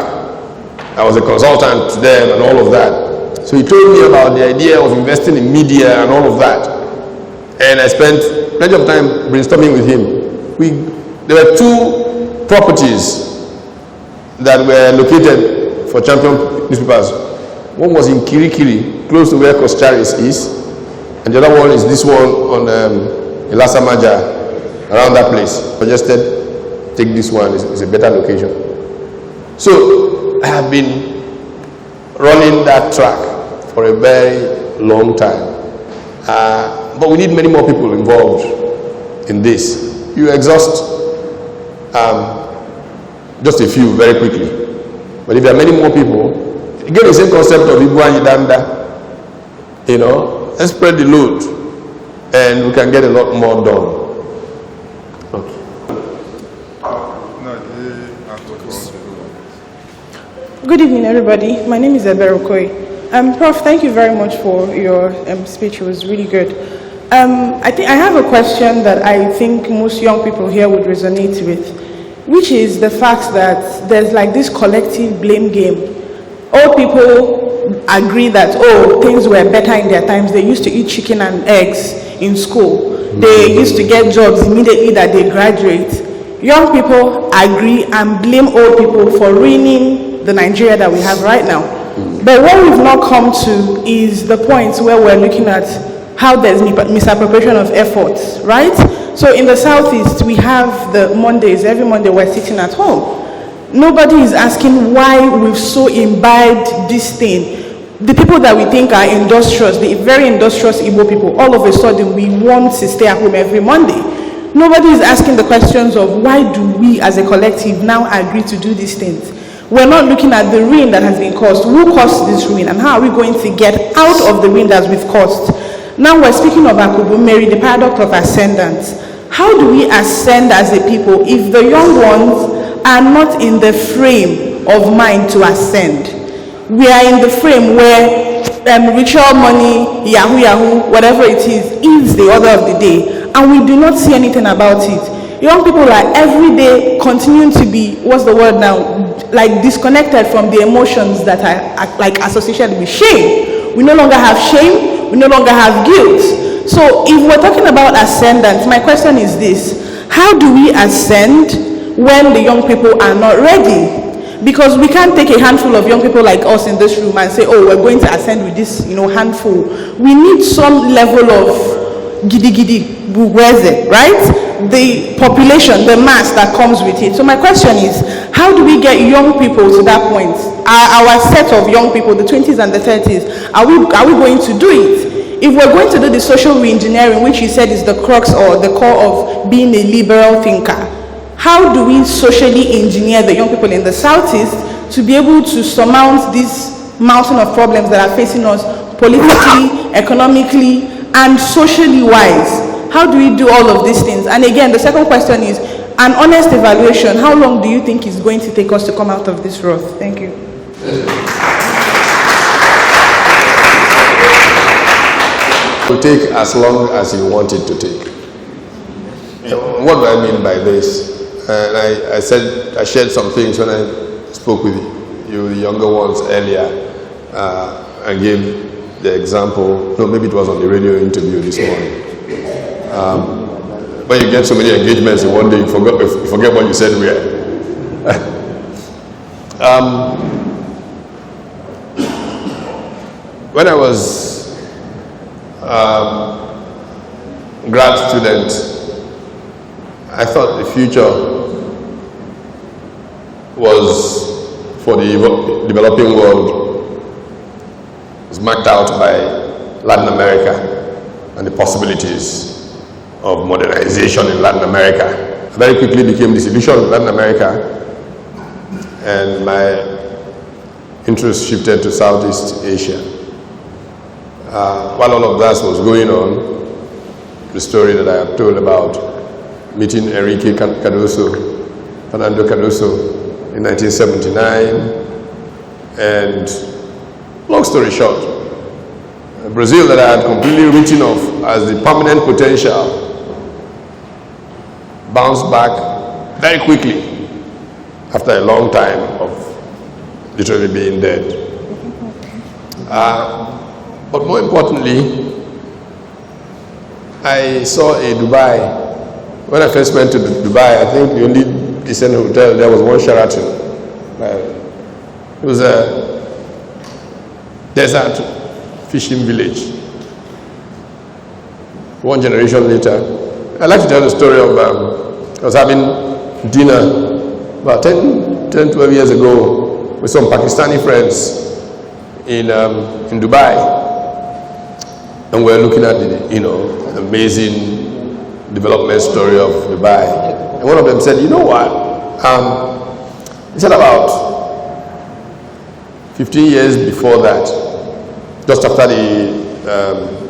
I was a consultant to them and all of that. So he told me about the idea of investing in media and all of that. And I spent plenty of time brainstorming with him. There were two properties that were located for Champion Newspapers. One was in Kirikiri, close to where Kostaris is. And the other one is this one on Ilasamaja, around that place. Suggested, take this one, it's a better location. So I have been running that track for a very long time. But we need many more people involved in this. You exhaust just a few very quickly. But if there are many more people, again the same concept of Ibu and Yidanda, you know, let's spread the load and we can get a lot more done. Good evening, everybody. My name is Ebere Okoye. Prof, thank you very much for your speech. It was really good. I have a question that I think most young people here would resonate with, which is the fact that there's like this collective blame game. All people agree that, oh, things were better in their times. They used to eat chicken and eggs in school. They used to get jobs immediately that they graduate. Young people agree and blame old people for ruining the Nigeria that we have right now. But what we've not come to is the point where we're looking at how there's misappropriation of efforts, right? So in the Southeast, we have the Mondays. Every Monday we're sitting at home. Nobody is asking why we've so imbibed this thing. The people that we think are industrious, the very industrious Igbo people, all of a sudden we want to stay at home every Monday. Nobody is asking the questions of why do we as a collective now agree to do these things. We're not looking at the ruin that has been caused. Who caused this ruin and how are we going to get out of the ruin that we've caused? Now we're speaking of Akọ Bụ Mmeri, the paradox of ascendance. How do we ascend as a people if the young ones are not in the frame of mind to ascend? We are in the frame where ritual money, yahoo, whatever it is the order of the day. And we do not see anything about it. Young people are every day continuing to be, what's the word now, like disconnected from the emotions that are like associated with shame. We no longer have shame, we no longer have guilt. So if we're talking about ascendance, my question is this: how do we ascend when the young people are not ready? Because we can't take a handful of young people like us in this room and say, oh, we're going to ascend with this, handful. We need some level of gidi bugweze, right? The population, the mass that comes with it. So my question is, how do we get young people to that point? Our set of young people, the 20s and the 30s, are we going to do it? If we're going to do the social re-engineering, which you said is the crux or the core of being a liberal thinker, how do we socially engineer the young people in the Southeast to be able to surmount this mountain of problems that are facing us politically, economically, and socially wise? How do we do all of these things? And again, the second question is an honest evaluation. How long do you think it's going to take us to come out of this rut? Thank you. It will take as long as you want it to take. What do I mean by this? And I shared some things when I spoke with you, the younger ones earlier, and gave the example. No, maybe it was on the radio interview this morning. When you get so many engagements in one day, you forget what you said where. When I was grad student, I thought the future was for the developing world is marked out by Latin America and the possibilities of modernization in Latin America. I very quickly became disillusioned with Latin America, and my interest shifted to Southeast Asia. While all of that was going on, the story that I have told about meeting Enrique Fernando Cardoso in 1979, and long story short, Brazil that I had completely written off as the permanent potential bounced back very quickly after a long time of literally being dead. But more importantly, I saw a Dubai. When I first went to Dubai, I think the only decent hotel there was one Sheraton. It was a desert fishing village. One generation later, I like to tell the story of, I was having dinner about 10, 12 years ago with some Pakistani friends in Dubai. And we're looking at the, amazing development story of Dubai. And one of them said, you know what? He said about 15 years before that, just after the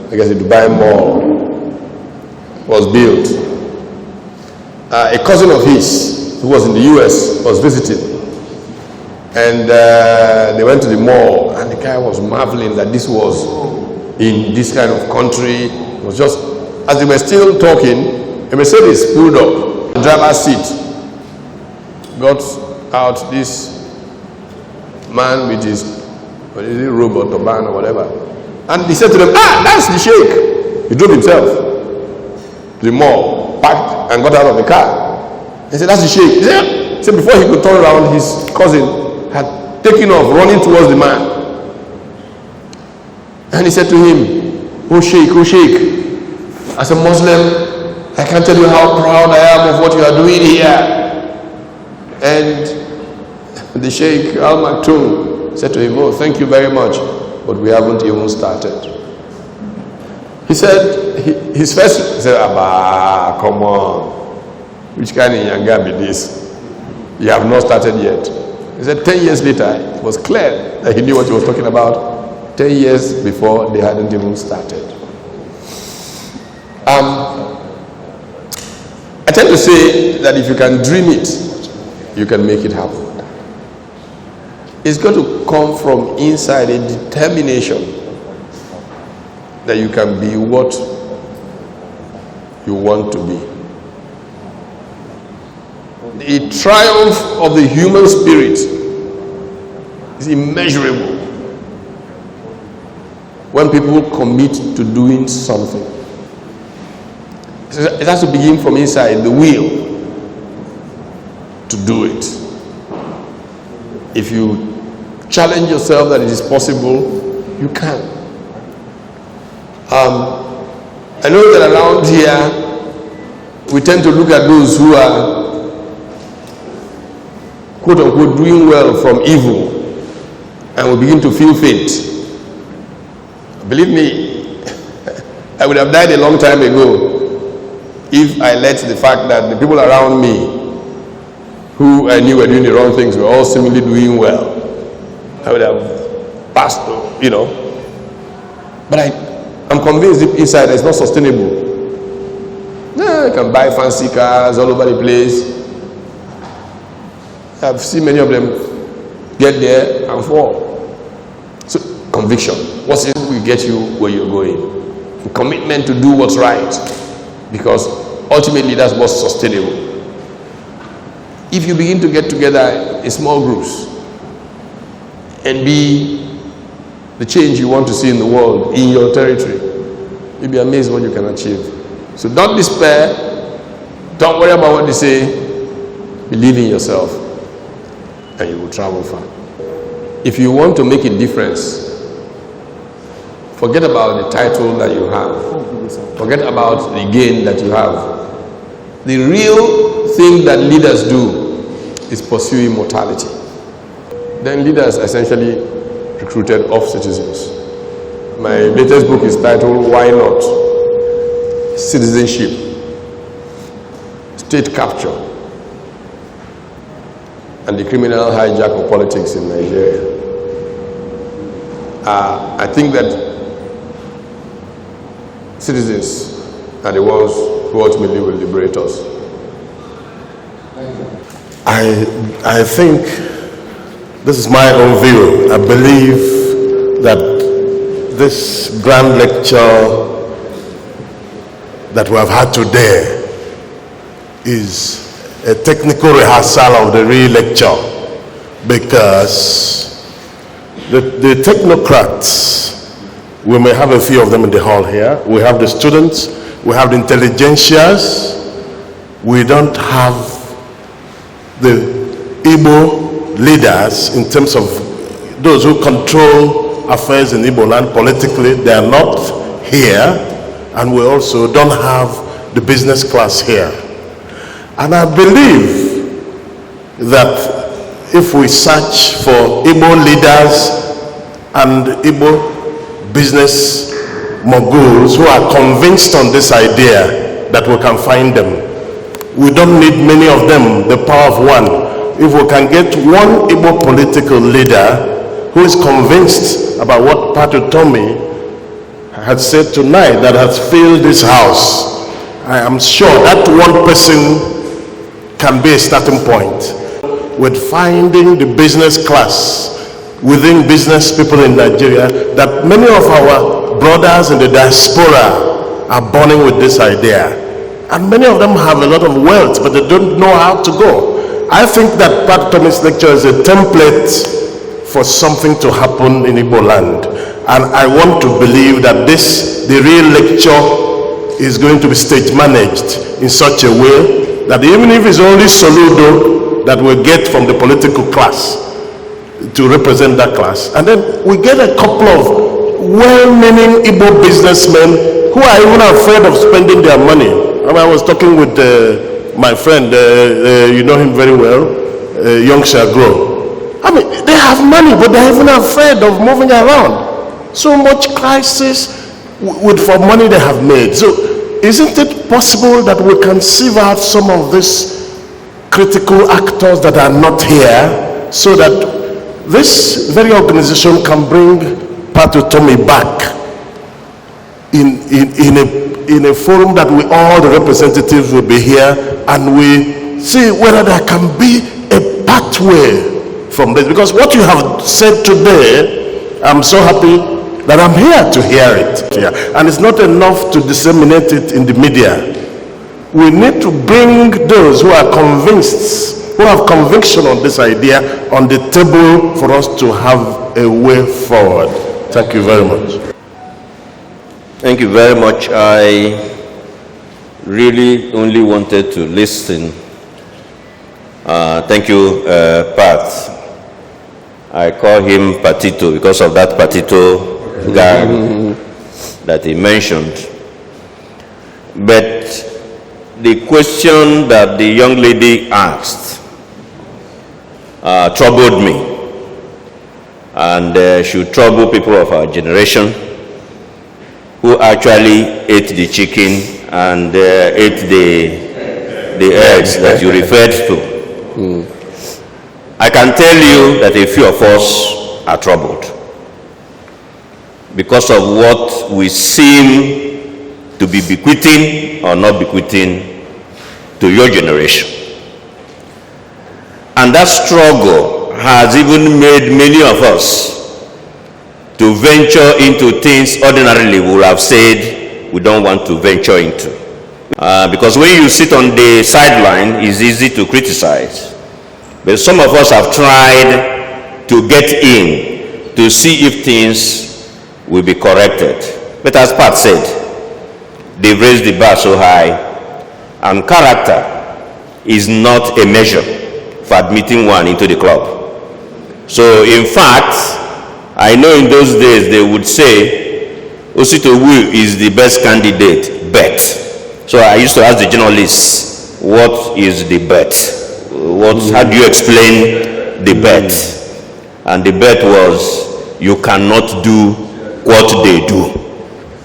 Dubai Mall was built, a cousin of his who was in the US was visiting. And they went to the mall, and the guy was marveling that this was in this kind of country. It was just, as they were still talking, a Mercedes pulled up, the driver's seat. Got out this man with his robot or van or whatever. And he said to them, that's the sheikh. He drove himself to the mall, parked and got out of the car. He said, that's the sheikh. He said before he could turn around, his cousin had taken off, running towards the man. And he said to him, oh sheikh, as a Muslim, I can't tell you how proud I am of what you are doing here. And the Sheikh Al Maktoum said to him, oh, thank you very much, but we haven't even started. He said, his first, he said, Abba, come on. Which kind of yanga be this? You have not started yet. He said 10 years later, it was clear that he knew what he was talking about. 10 years before, they hadn't even started. I tend to say that if you can dream it, you can make it happen. It's got to come from inside, a determination that you can be what you want to be. The triumph of the human spirit is immeasurable when people commit to doing something. It has to begin from inside, the will to do it. If you challenge yourself that it is possible, you can. I know that around here, we tend to look at those who are, quote unquote, doing well from evil, and we begin to feel faint. Believe me, I would have died a long time ago if I let the fact that the people around me who I knew were doing the wrong things were all seemingly doing well. I would have passed, But I'm convinced deep inside that it's not sustainable. I can buy fancy cars all over the place. I've seen many of them get there and fall. So, conviction. What's it will get you where you're going? A commitment to do what's right. Because ultimately that's what's sustainable. If you begin to get together in small groups and be the change you want to see in the world, in your territory, you'll be amazed what you can achieve. So don't despair. Don't worry about what they say. Believe in yourself and you will travel far. If you want to make a difference, forget about the title that you have. Forget about the gain that you have. The real thing that leaders do is pursue immortality. Then leaders essentially recruited off citizens. My latest book is titled Why Not? Citizenship, State Capture, and the Criminal Hijack of Politics in Nigeria. I think that citizens are the ones who ultimately will liberate us. I think this is my own view. I believe that this grand lecture that we have had today is a technical rehearsal of the real lecture, because the technocrats, we may have a few of them in the hall here. We have the students, we have the intelligentsias. We don't have the Igbo leaders in terms of those who control affairs in Igbo land politically. They are not here, and we also don't have the business class here. And I believe that if we search for Igbo leaders and Igbo business moguls who are convinced on this idea, that we can find them. We don't need many of them, the power of one. If we can get one Igbo political leader who is convinced about what Pat Utomi had said tonight, that has filled this house, I am sure that one person can be a starting point with finding the business class within business people in Nigeria, that many of our brothers in the diaspora are burning with this idea. And many of them have a lot of wealth, but they don't know how to go. I think that Pat Utomi's lecture is a template for something to happen in Igbo land. And I want to believe that the real lecture is going to be stage managed in such a way that even if it's only Soludo that we get from the political class to represent that class, and then we get a couple of well-meaning Igbo businessmen who are even afraid of spending their money. I was talking with my friend, you know him very well, Young Shagro. I mean, they have money, but they're even afraid of moving around. So much crisis for money they have made. So isn't it possible that we can sieve out some of these critical actors that are not here, so that this very organization can bring Pat Utomi back in a forum that all the representatives will be here, and we see whether there can be a pathway from this. Because what you have said today, I'm so happy that I'm here to hear it. Yeah. And it's not enough to disseminate it in the media. We need to bring those who are convinced, who have conviction on this idea, on the table for us to have a way forward. Thank you very much. Thank you very much. I really only wanted to listen. Thank you, Pat. I call him Patito because of that Patito gang that he mentioned. But the question that the young lady asked troubled me, and should trouble people of our generation who actually ate the chicken and ate the eggs that you referred to. I can tell you that a few of us are troubled because of what we seem to be bequeathing or not bequeathing to your generation. And that struggle has even made many of us to venture into things ordinarily we would have said we don't want to venture into. Because when you sit on the sideline, it's easy to criticize. But some of us have tried to get in to see if things will be corrected. But as Pat said, they've raised the bar so high, and character is not a measure for admitting one into the club. So in fact, I know in those days they would say Osito Wu is the best candidate, bet. So I used to ask the journalists, what is the bet? How do you explain the bet? And the bet was, you cannot do what they do.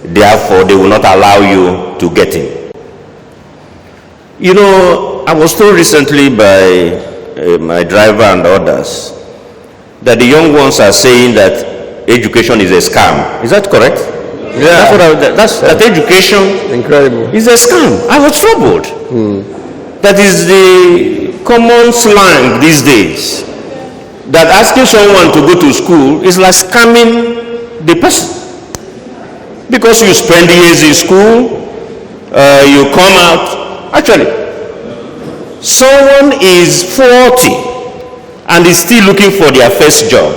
Therefore, they will not allow you to get in. You know, I was told recently by my driver and others that the young ones are saying that education is a scam. Is that correct? Yeah. That education incredible is a scam. I was troubled. That is the common slang these days. That asking someone to go to school is like scamming the person. Because you spend years in school, you come out. Actually, someone is 40 and is still looking for their first job.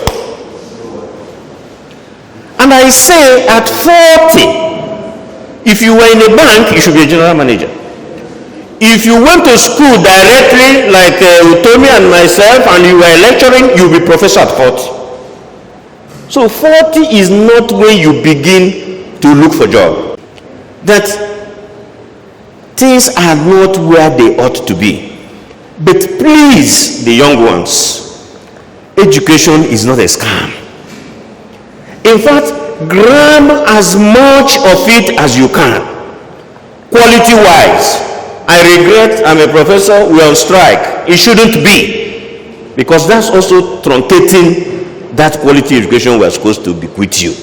And I say at 40, if you were in a bank, you should be a general manager. If you went to school directly, like Utomi and myself, and you were lecturing, you'll be professor at 40. So 40 is not when you begin to look for job. That things are not where they ought to be. But please, the young ones, education is not a scam. In fact, grab as much of it as you can, quality-wise. I regret I'm a professor, we're on strike. It shouldn't be, because that's also truncating that quality education we're supposed to bequeath you.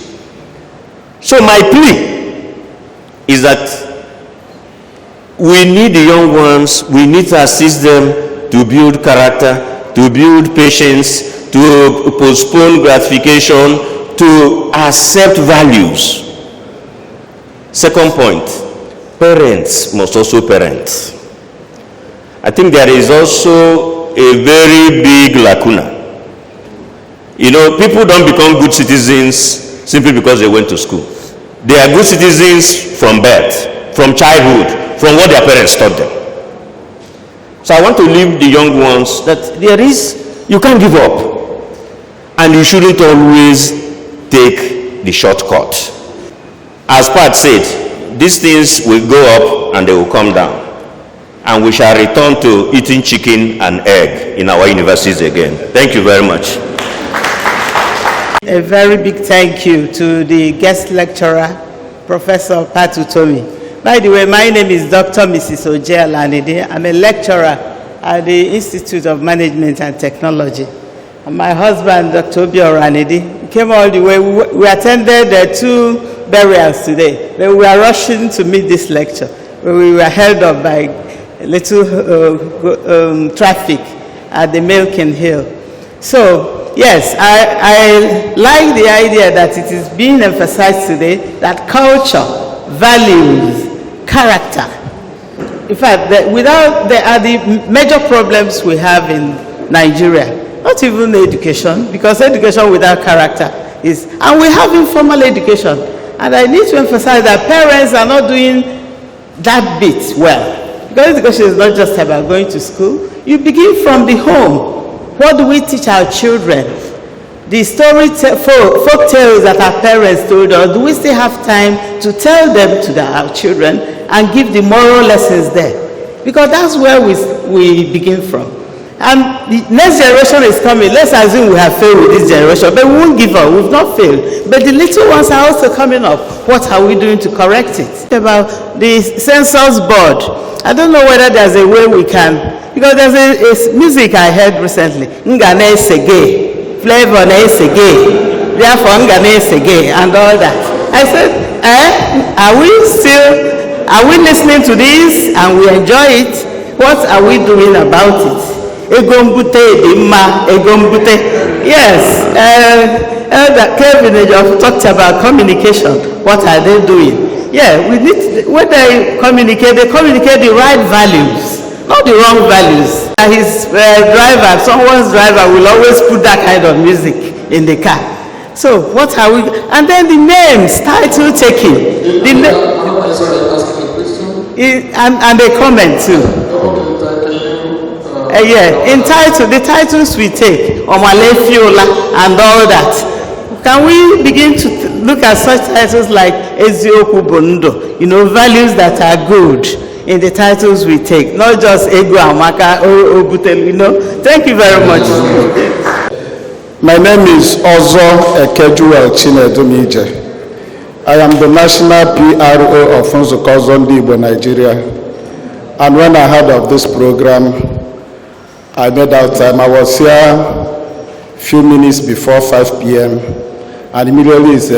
So my plea is that we need the young ones, we need to assist them to build character, to build patience, to postpone gratification, to accept values. Second point, parents must also parent. I think there is also a very big lacuna. You know, people don't become good citizens simply because they went to school. They are good citizens from birth, from childhood, from what their parents taught them. So I want to leave the young ones that you can't give up. And you shouldn't always take the shortcut. As Pat said, these things will go up and they will come down. And we shall return to eating chicken and egg in our universities again. Thank you very much. A very big thank you to the guest lecturer, Professor Pat Utomi. By the way, my name is Dr. Mrs. Oje Alanide. I'm a lecturer at the Institute of Management and Technology. And my husband, Dr. Obi Oranide, came all the way. We attended the 2 burials today. But we are rushing to meet this lecture. We were held up by a little traffic at the Milking Hill. So, yes, I like the idea that it is being emphasized today that culture, values, character. In fact, there are the major problems we have in Nigeria. Not even education, because education without character is, and we have informal education. And I need to emphasize that parents are not doing that bit well. Because education is not just about going to school. You begin from the home. What do we teach our children? The folk tales that our parents told us, do we still have time to tell them to our children and give the moral lessons there? Because that's where we begin from. And the next generation is coming. Let's assume we have failed with this generation, but we won't give up. We've not failed. But the little ones are also coming up. What are we doing to correct it? About the census board. I don't know whether there's a way we can, because there's a music I heard recently. Ngane Sege, Flavor Ne Sege, therefore Ngane Sege, and all that. I said, are we listening to this and we enjoy it? What are we doing about it? Egombute Dima, Egombute. Yes, Kevin talked about communication. What are they doing? Yeah, we need, when they communicate the right values, not the wrong values. His driver, someone's driver will always put that kind of music in the car. So what are we, and then the names, title taking. And a comment too. Yeah, the titles we take, Omale Fiola and all that. Can we begin to look at such titles like Ezioku Bondo, values that are good in the titles we take, not just Ego Amaka or Obutel, Thank you very much. My name is Ozo Ekejuel Chinedumije. I am the national PRO of Nzukọ Ndị Igbo, Nigeria. And when I heard of this program, I made out time. I was here a few minutes before 5 p.m. and immediately it's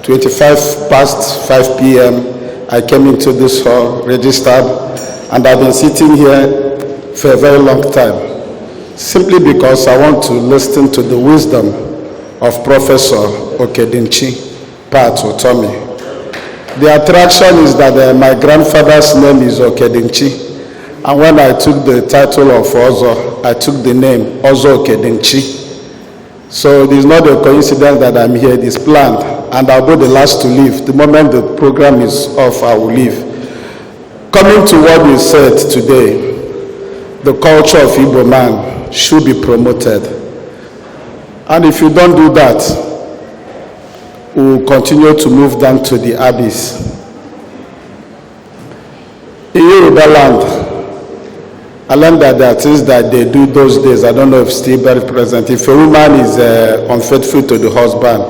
25 past 5 p.m. I came into this hall, registered, and I've been sitting here for a very long time, simply because I want to listen to the wisdom of Professor Okedinchi, Pat Utomi. The attraction is that my grandfather's name is Okedinchi, and when I took the title of Ozo, I took the name Ozo Okedinchi. So it is not a coincidence that I'm here. It is planned, and I'll be the last to leave. The moment the program is off, I will leave. Coming to what you said today, the culture of Igbo man should be promoted. And if you don't do that, we will continue to move down to the abyss. In Yoruba land, I learned that there are things that they do those days. I don't know if still very present. If a woman is unfaithful to the husband,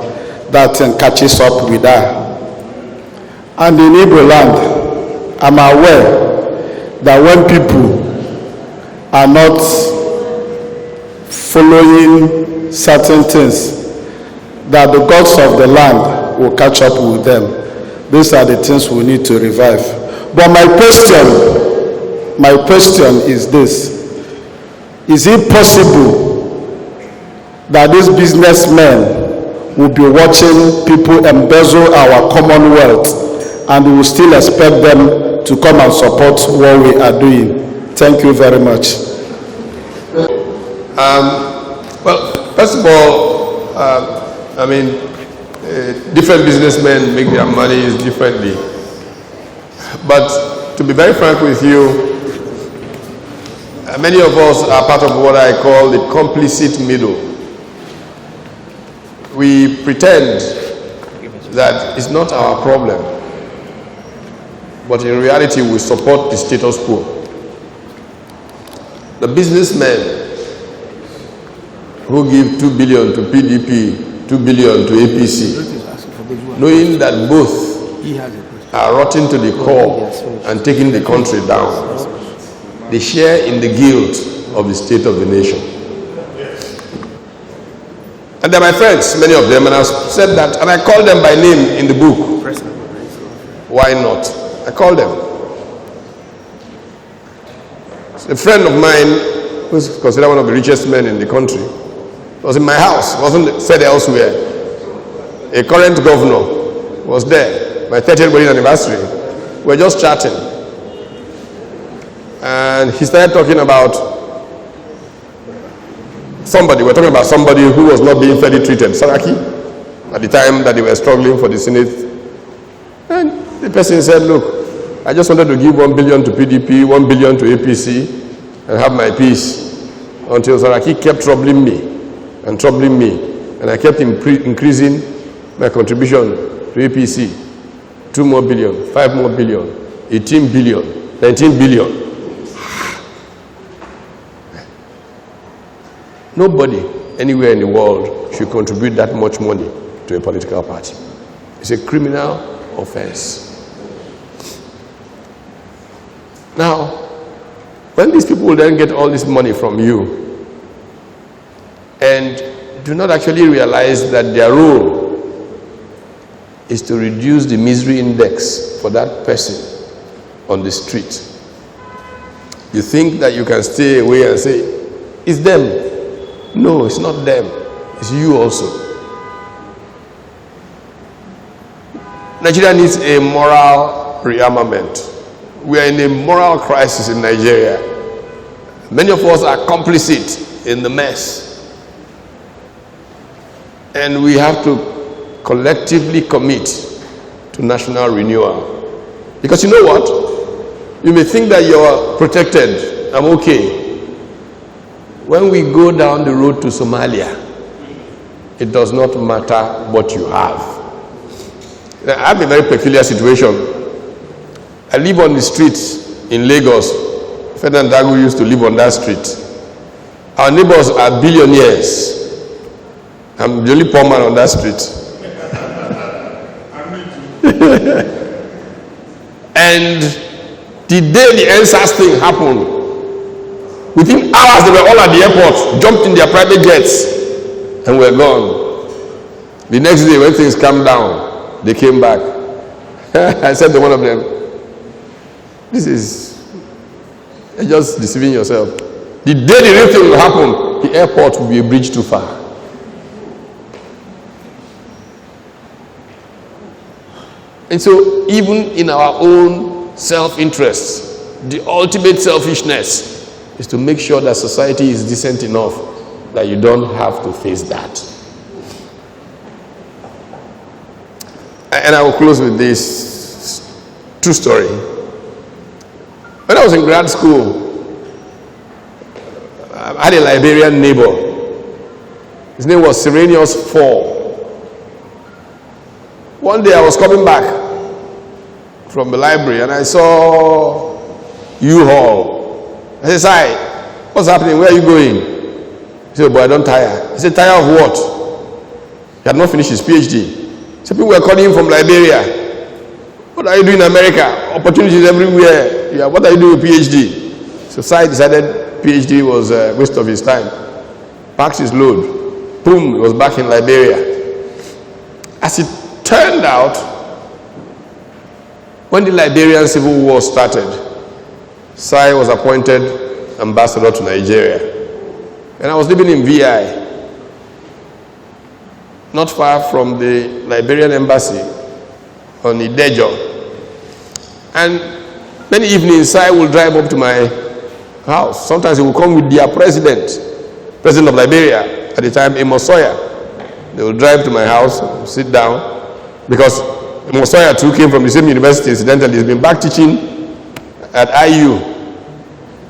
that thing catches up with her. And in Igbo land, I'm aware that when people are not following certain things, that the gods of the land will catch up with them. These are the things we need to revive. But my question is this: is it possible that these businessmen will be watching people embezzle our commonwealth and we will still expect them to come and support what we are doing? Thank you very much. Well, first of all, different businessmen make their money differently. But to be very frank with you, many of us are part of what I call the complicit middle. We pretend that it's not our problem, but in reality we support the status quo. The businessmen who give 2 billion to PDP, 2 billion to APC, knowing that both are rotting to the core and taking the country down, they share in the guilt of the state of the nation. And they're my friends, many of them, and I've said that, and I call them by name in the book. Why not? I call them. A friend of mine, who's considered one of the richest men in the country, was in my house, wasn't said elsewhere. A current governor was there, my 30th wedding anniversary. We were just chatting. And he started talking about somebody. We're talking about somebody who was not being fairly treated, Saraki, at the time that they were struggling for the Senate. And the person said, look, I just wanted to give 1 billion to PDP, 1 billion to APC, and have my peace, until Saraki kept troubling me, and I kept increasing my contribution to APC. 2 more billion, 5 more billion, 18 billion, 19 billion. Nobody anywhere in the world should contribute that much money to a political party. It's a criminal offense. Now, when these people then get all this money from you and do not actually realize that their role is to reduce the misery index for that person on the street, you think that you can stay away and say, it's them. No, it's not them. It's you also. Nigeria needs a moral rearmament. We are in a moral crisis in Nigeria. Many of us are complicit in the mess. And we have to collectively commit to national renewal. Because you know what? You may think that you're protected. I'm okay. When we go down the road to Somalia, it does not matter what you have. Now, I have a very peculiar situation. I live on the streets in Lagos. Ferdinand Dagu used to live on that street. Our neighbors are billionaires. I'm the only poor man on that street. And the day the NSAS thing happened, within hours they were all at the airport, jumped in their private jets, and were gone. The next day when things calmed down, they came back. I said to one of them, this is, you're just deceiving yourself. The day the real thing will happen, the airport will be a bridge too far. And so even in our own self-interests, the ultimate selfishness is to make sure that society is decent enough that you don't have to face that. And I will close with this true story. When I was in grad school, I had a Liberian neighbor. His name was Serenius 4. One day I was coming back from the library and I saw U-Haul. I said, "Sai, what's happening? Where are you going?" He said, "Boy, I don't tire." He said, "Tire of what?" He had not finished his PhD. So people were calling him from Liberia. "What are you doing in America? Opportunities everywhere. Yeah, what are you doing with PhD?" So Sai decided PhD was a waste of his time. Packed his load. Boom, he was back in Liberia. As it turned out, when the Liberian Civil War started, Sai was appointed ambassador to Nigeria. And I was living in VI, not far from the Liberian embassy on Idejo. And many evenings, Sai will drive up to my house. Sometimes he will come with their president of Liberia, at the time, Amos Sawyer. They will drive to my house, sit down, because Amos Sawyer too came from the same university, incidentally. He's been back teaching at IU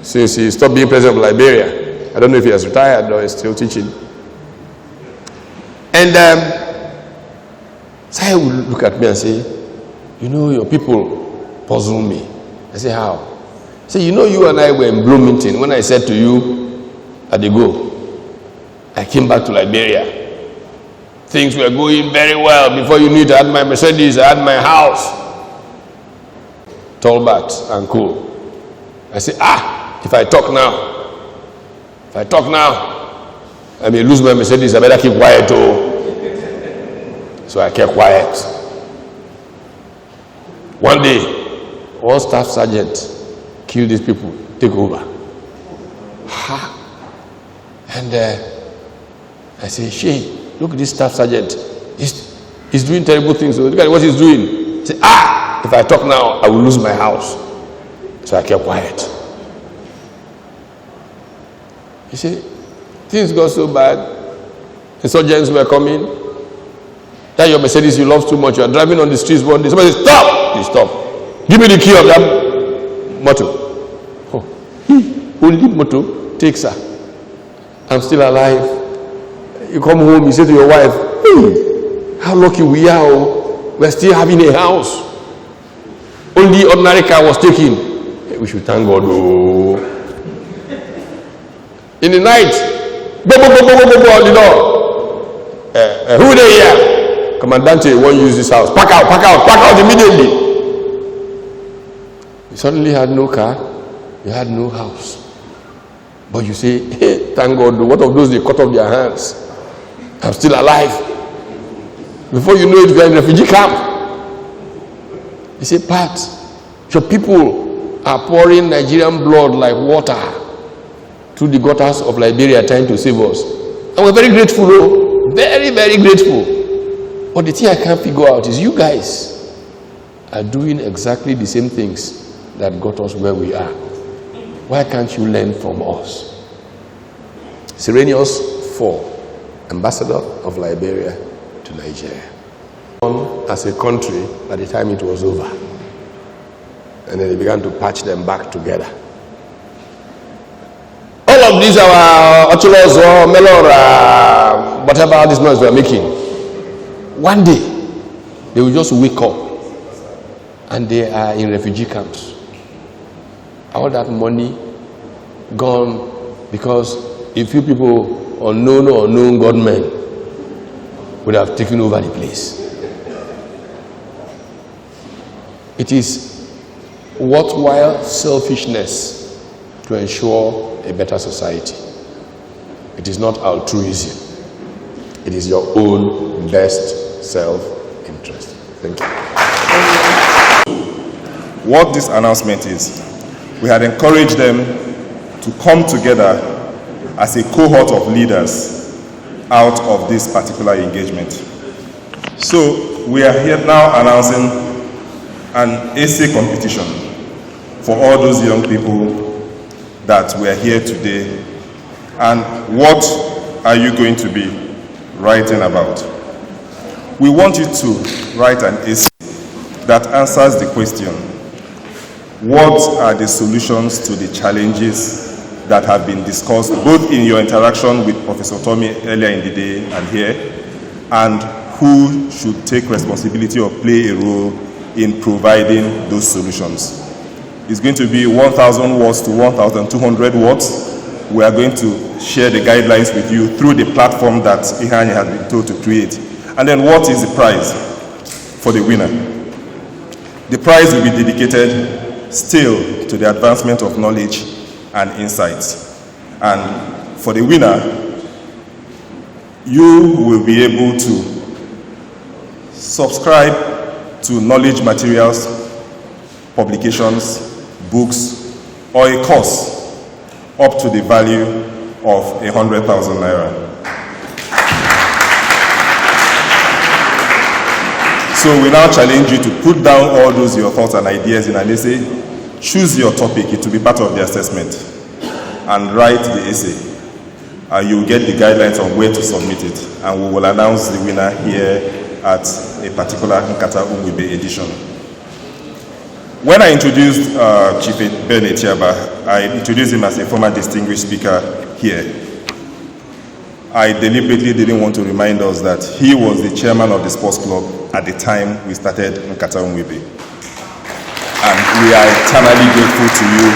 since he stopped being president of Liberia. I don't know if he has retired or is still teaching. And Sai will look at me and say, "You know, your people puzzle me." I say, "How?" He said, "You know, you and I were in Bloomington when I said to you at the go, I came back to Liberia. Things were going very well. Before you knew it, I had my Mercedes, I had my house. Tallbat and cool." I say, if I talk now, I may lose my Mercedes. I better keep quiet too." So I kept quiet. One day, one staff sergeant killed these people, take over. And I say, "Shay, look at this staff sergeant. He's doing terrible things. Look at what he's doing." He said, if I talk now, I will lose my house. So I kept quiet. You see, things got so bad. Insurgents were coming. That your Mercedes you love too much. You are driving on the streets one day. Somebody says, "Stop!" You stop. "Give me the key of that motor." Only motor takes her. "I'm still alive." You come home, you say to your wife, "How lucky we are. We're still having a house. Only ordinary car was taken." We should thank God. In the night, go on the door. "Who they here? Commandante won't use this house. Pack out immediately." You suddenly had no car, you had no house. But you say, "Hey, thank God, what of those they cut off their hands? I'm still alive." Before you know it, you're in refugee camp. You say, "Pat, your people are pouring Nigerian blood like water through the gutters of Liberia trying to save us. And we're very grateful, very, very grateful. But the thing I can't figure out is you guys are doing exactly the same things that got us where we are. Why can't you learn from us?" Serenius 4, ambassador of Liberia to Nigeria. As a country, by the time it was over. And then they began to patch them back together. All of these are Ochulos or Melora, whatever this noise we are making. One day, they will just wake up and they are in refugee camps. All that money gone because a few people, unknown or known gunmen, would have taken over the place. It is worthwhile selfishness to ensure a better society. It is not altruism. It is your own best self-interest. Thank you. What this announcement is, we had encouraged them to come together as a cohort of leaders out of this particular engagement. So we are here now announcing an essay competition for all those young people that were here today. And what are you going to be writing about? We want you to write an essay that answers the question, what are the solutions to the challenges that have been discussed both in your interaction with Professor Utomi earlier in the day and here, and who should take responsibility or play a role in providing those solutions. It's going to be 1,000 words to 1,200 words. We are going to share the guidelines with you through the platform that Ihanye has been told to create. And then what is the prize for the winner? The prize will be dedicated still to the advancement of knowledge and insights. And for the winner, you will be able to subscribe to knowledge materials, publications, books, or a course up to the value of 100,000 naira. So we now challenge you to put down all those your thoughts and ideas in an essay, choose your topic, it will be part of the assessment, and write the essay. You will get the guidelines on where to submit it, and we will announce the winner here at a particular Ńkàtá Ụ edition. When I introduced Chief Ben Etiaba, I introduced him as a former distinguished speaker here. I deliberately didn't want to remind us that he was the chairman of the sports club at the time we started Ńkàtá Ụ. And we are eternally grateful to you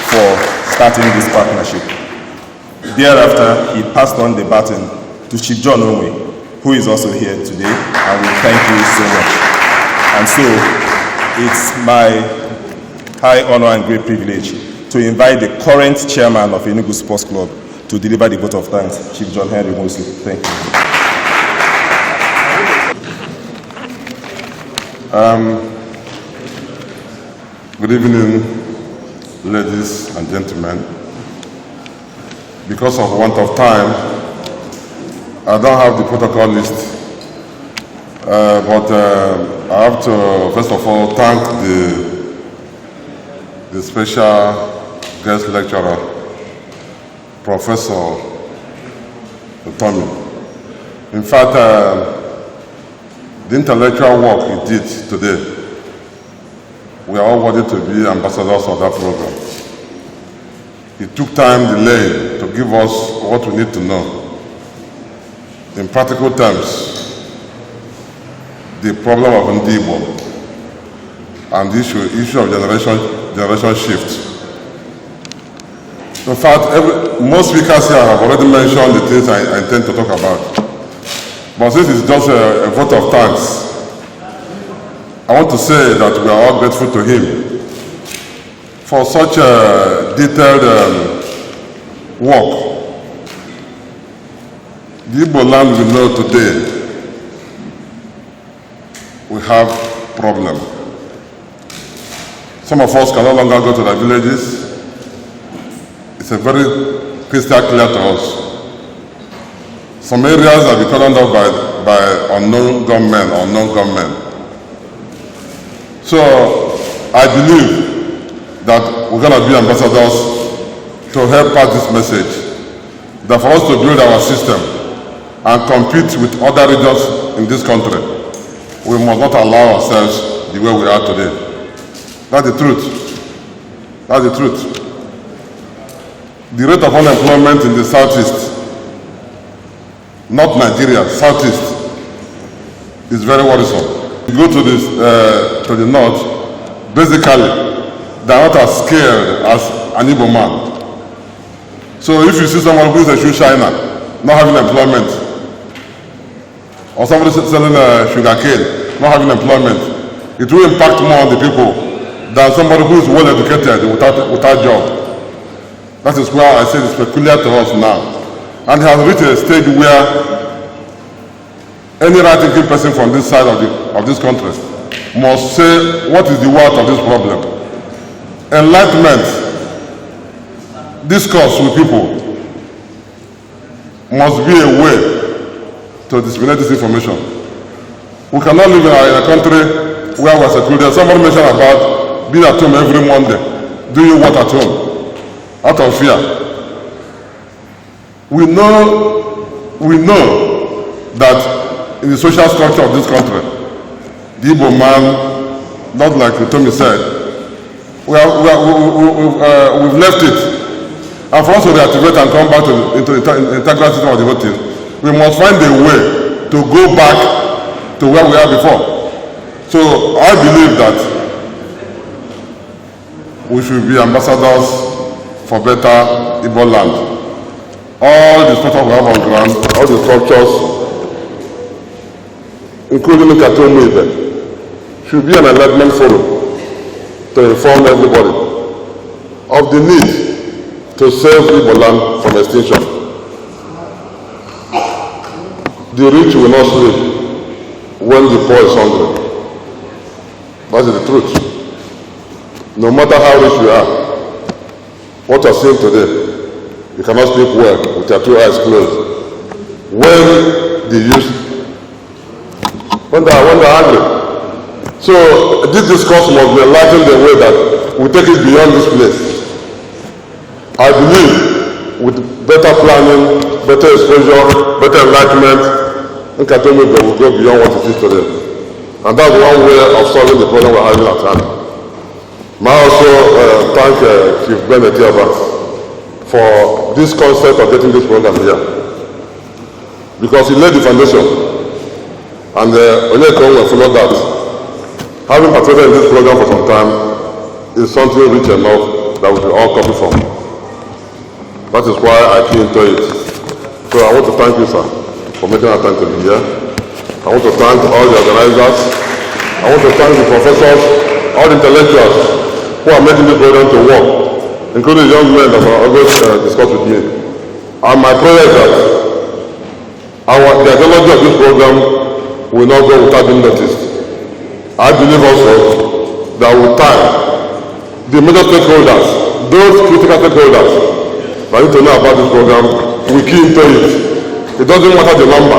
for starting this partnership. Thereafter, he passed on the baton to Chief John Onwe, who is also here today, and we thank you so much. And so, it's my high honor and great privilege to invite the current chairman of Enugu Sports Club to deliver the vote of thanks, Chief John Henry Mosu. Thank you. Good evening, ladies and gentlemen. Because of want of time, I don't have the protocol list, but I have to, first of all, thank the special guest lecturer, Professor Utomi. In fact, the intellectual work he did today, we are all worthy to be ambassadors of that program. It took time, delay, to give us what we need to know. In practical terms, the problem of Ndibo and the issue of generation shift. In fact, most speakers here have already mentioned the things I intend to talk about. But since it's just a vote of thanks, I want to say that we are all grateful to him for such a detailed work. The Igbo land we know today, we have problem. Some of us can no longer go to their villages. It's a very crystal clear to us. Some areas have been turned off by unknown gunmen or non-gunmen. So I believe that we're going to be ambassadors to help pass this message, that for us to build our system and compete with other regions in this country, we must not allow ourselves the way we are today. That's the truth. That's the truth. The rate of unemployment in the southeast, not Nigeria, southeast, is very worrisome. You go to the north, basically, they are not as scared as an Igbo man. So if you see someone who is a shoe shiner, not having employment, or somebody selling sugar cane, not having employment, it will impact more on the people than somebody who is well educated without job. That is why I say it's peculiar to us now. And has reached a stage where any right-thinking person from this side of this country must say what is the worth of this problem. Enlightenment, discourse with people must be a way to disseminate this information. We cannot live in a country where we're secluded. Somebody mentioned about being at home every Monday. Do you what at home? Out of fear. We know that in the social structure of this country, the Igbo man, not like Utomi said, we've left it. And for us to reactivate and come back into the integral system of the whole thing, we must find a way to go back to where we are before. So I believe that we should be ambassadors for better Igbo land. All the structures we have on ground, all the structures, including Ńkàtá Ụ, should be an enlightenment forum to inform everybody of the need to save Igbo land from extinction. The rich will not sleep when the poor is hungry. That is the truth. No matter how rich you are, what you are seeing today, you cannot sleep well with your two eyes closed. When they are angry. So this discourse must be enlightened in a way that we take it beyond this place. I believe with better planning, better exposure, better enlightenment, Ńkàtá Ụ will go beyond what it is today. And that's one way of solving the problem we're having at hand. May I also thank Chief Bennett for this concept of getting this program here. Because he laid the foundation. And Onyeko will follow that. Having participated in this program for some time is something rich enough that we should all copy from. That is why I key into it. So I want to thank you, sir, for making our time to be here. I want to thank all the organizers. I want to thank the professors, all the intellectuals who are making this program to work, including the young men that are always discussed with me. And my prayer is that the ideology of this program will not go without being noticed. I believe also that with time, the major stakeholders, those critical stakeholders that need to know about this program, we key into it. It doesn't matter the number,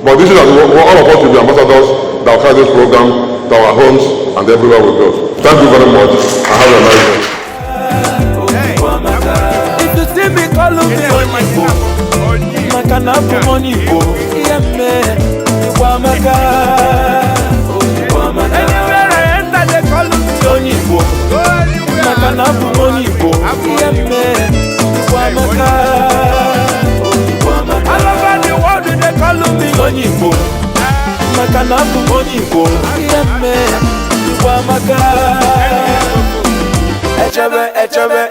but this is that all of us will be ambassadors that will carry this program to our homes and everywhere we go. Thank you very much and have a nice day. If you see me call me Onibo, Makana Onibo, anywhere I enter they call me Onibo, Makana Onibo, all over the world they call me Onibo, Makana Onibo,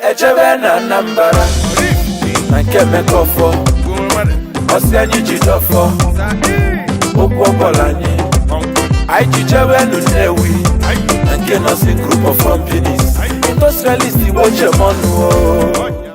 Echebe na Nambara, Nankeme Kofo, Osianyi Jidofo, Okwobolanye, Aichichewe Nunewi, Nankenosi group of companies, industrialists, Iwoche Monu.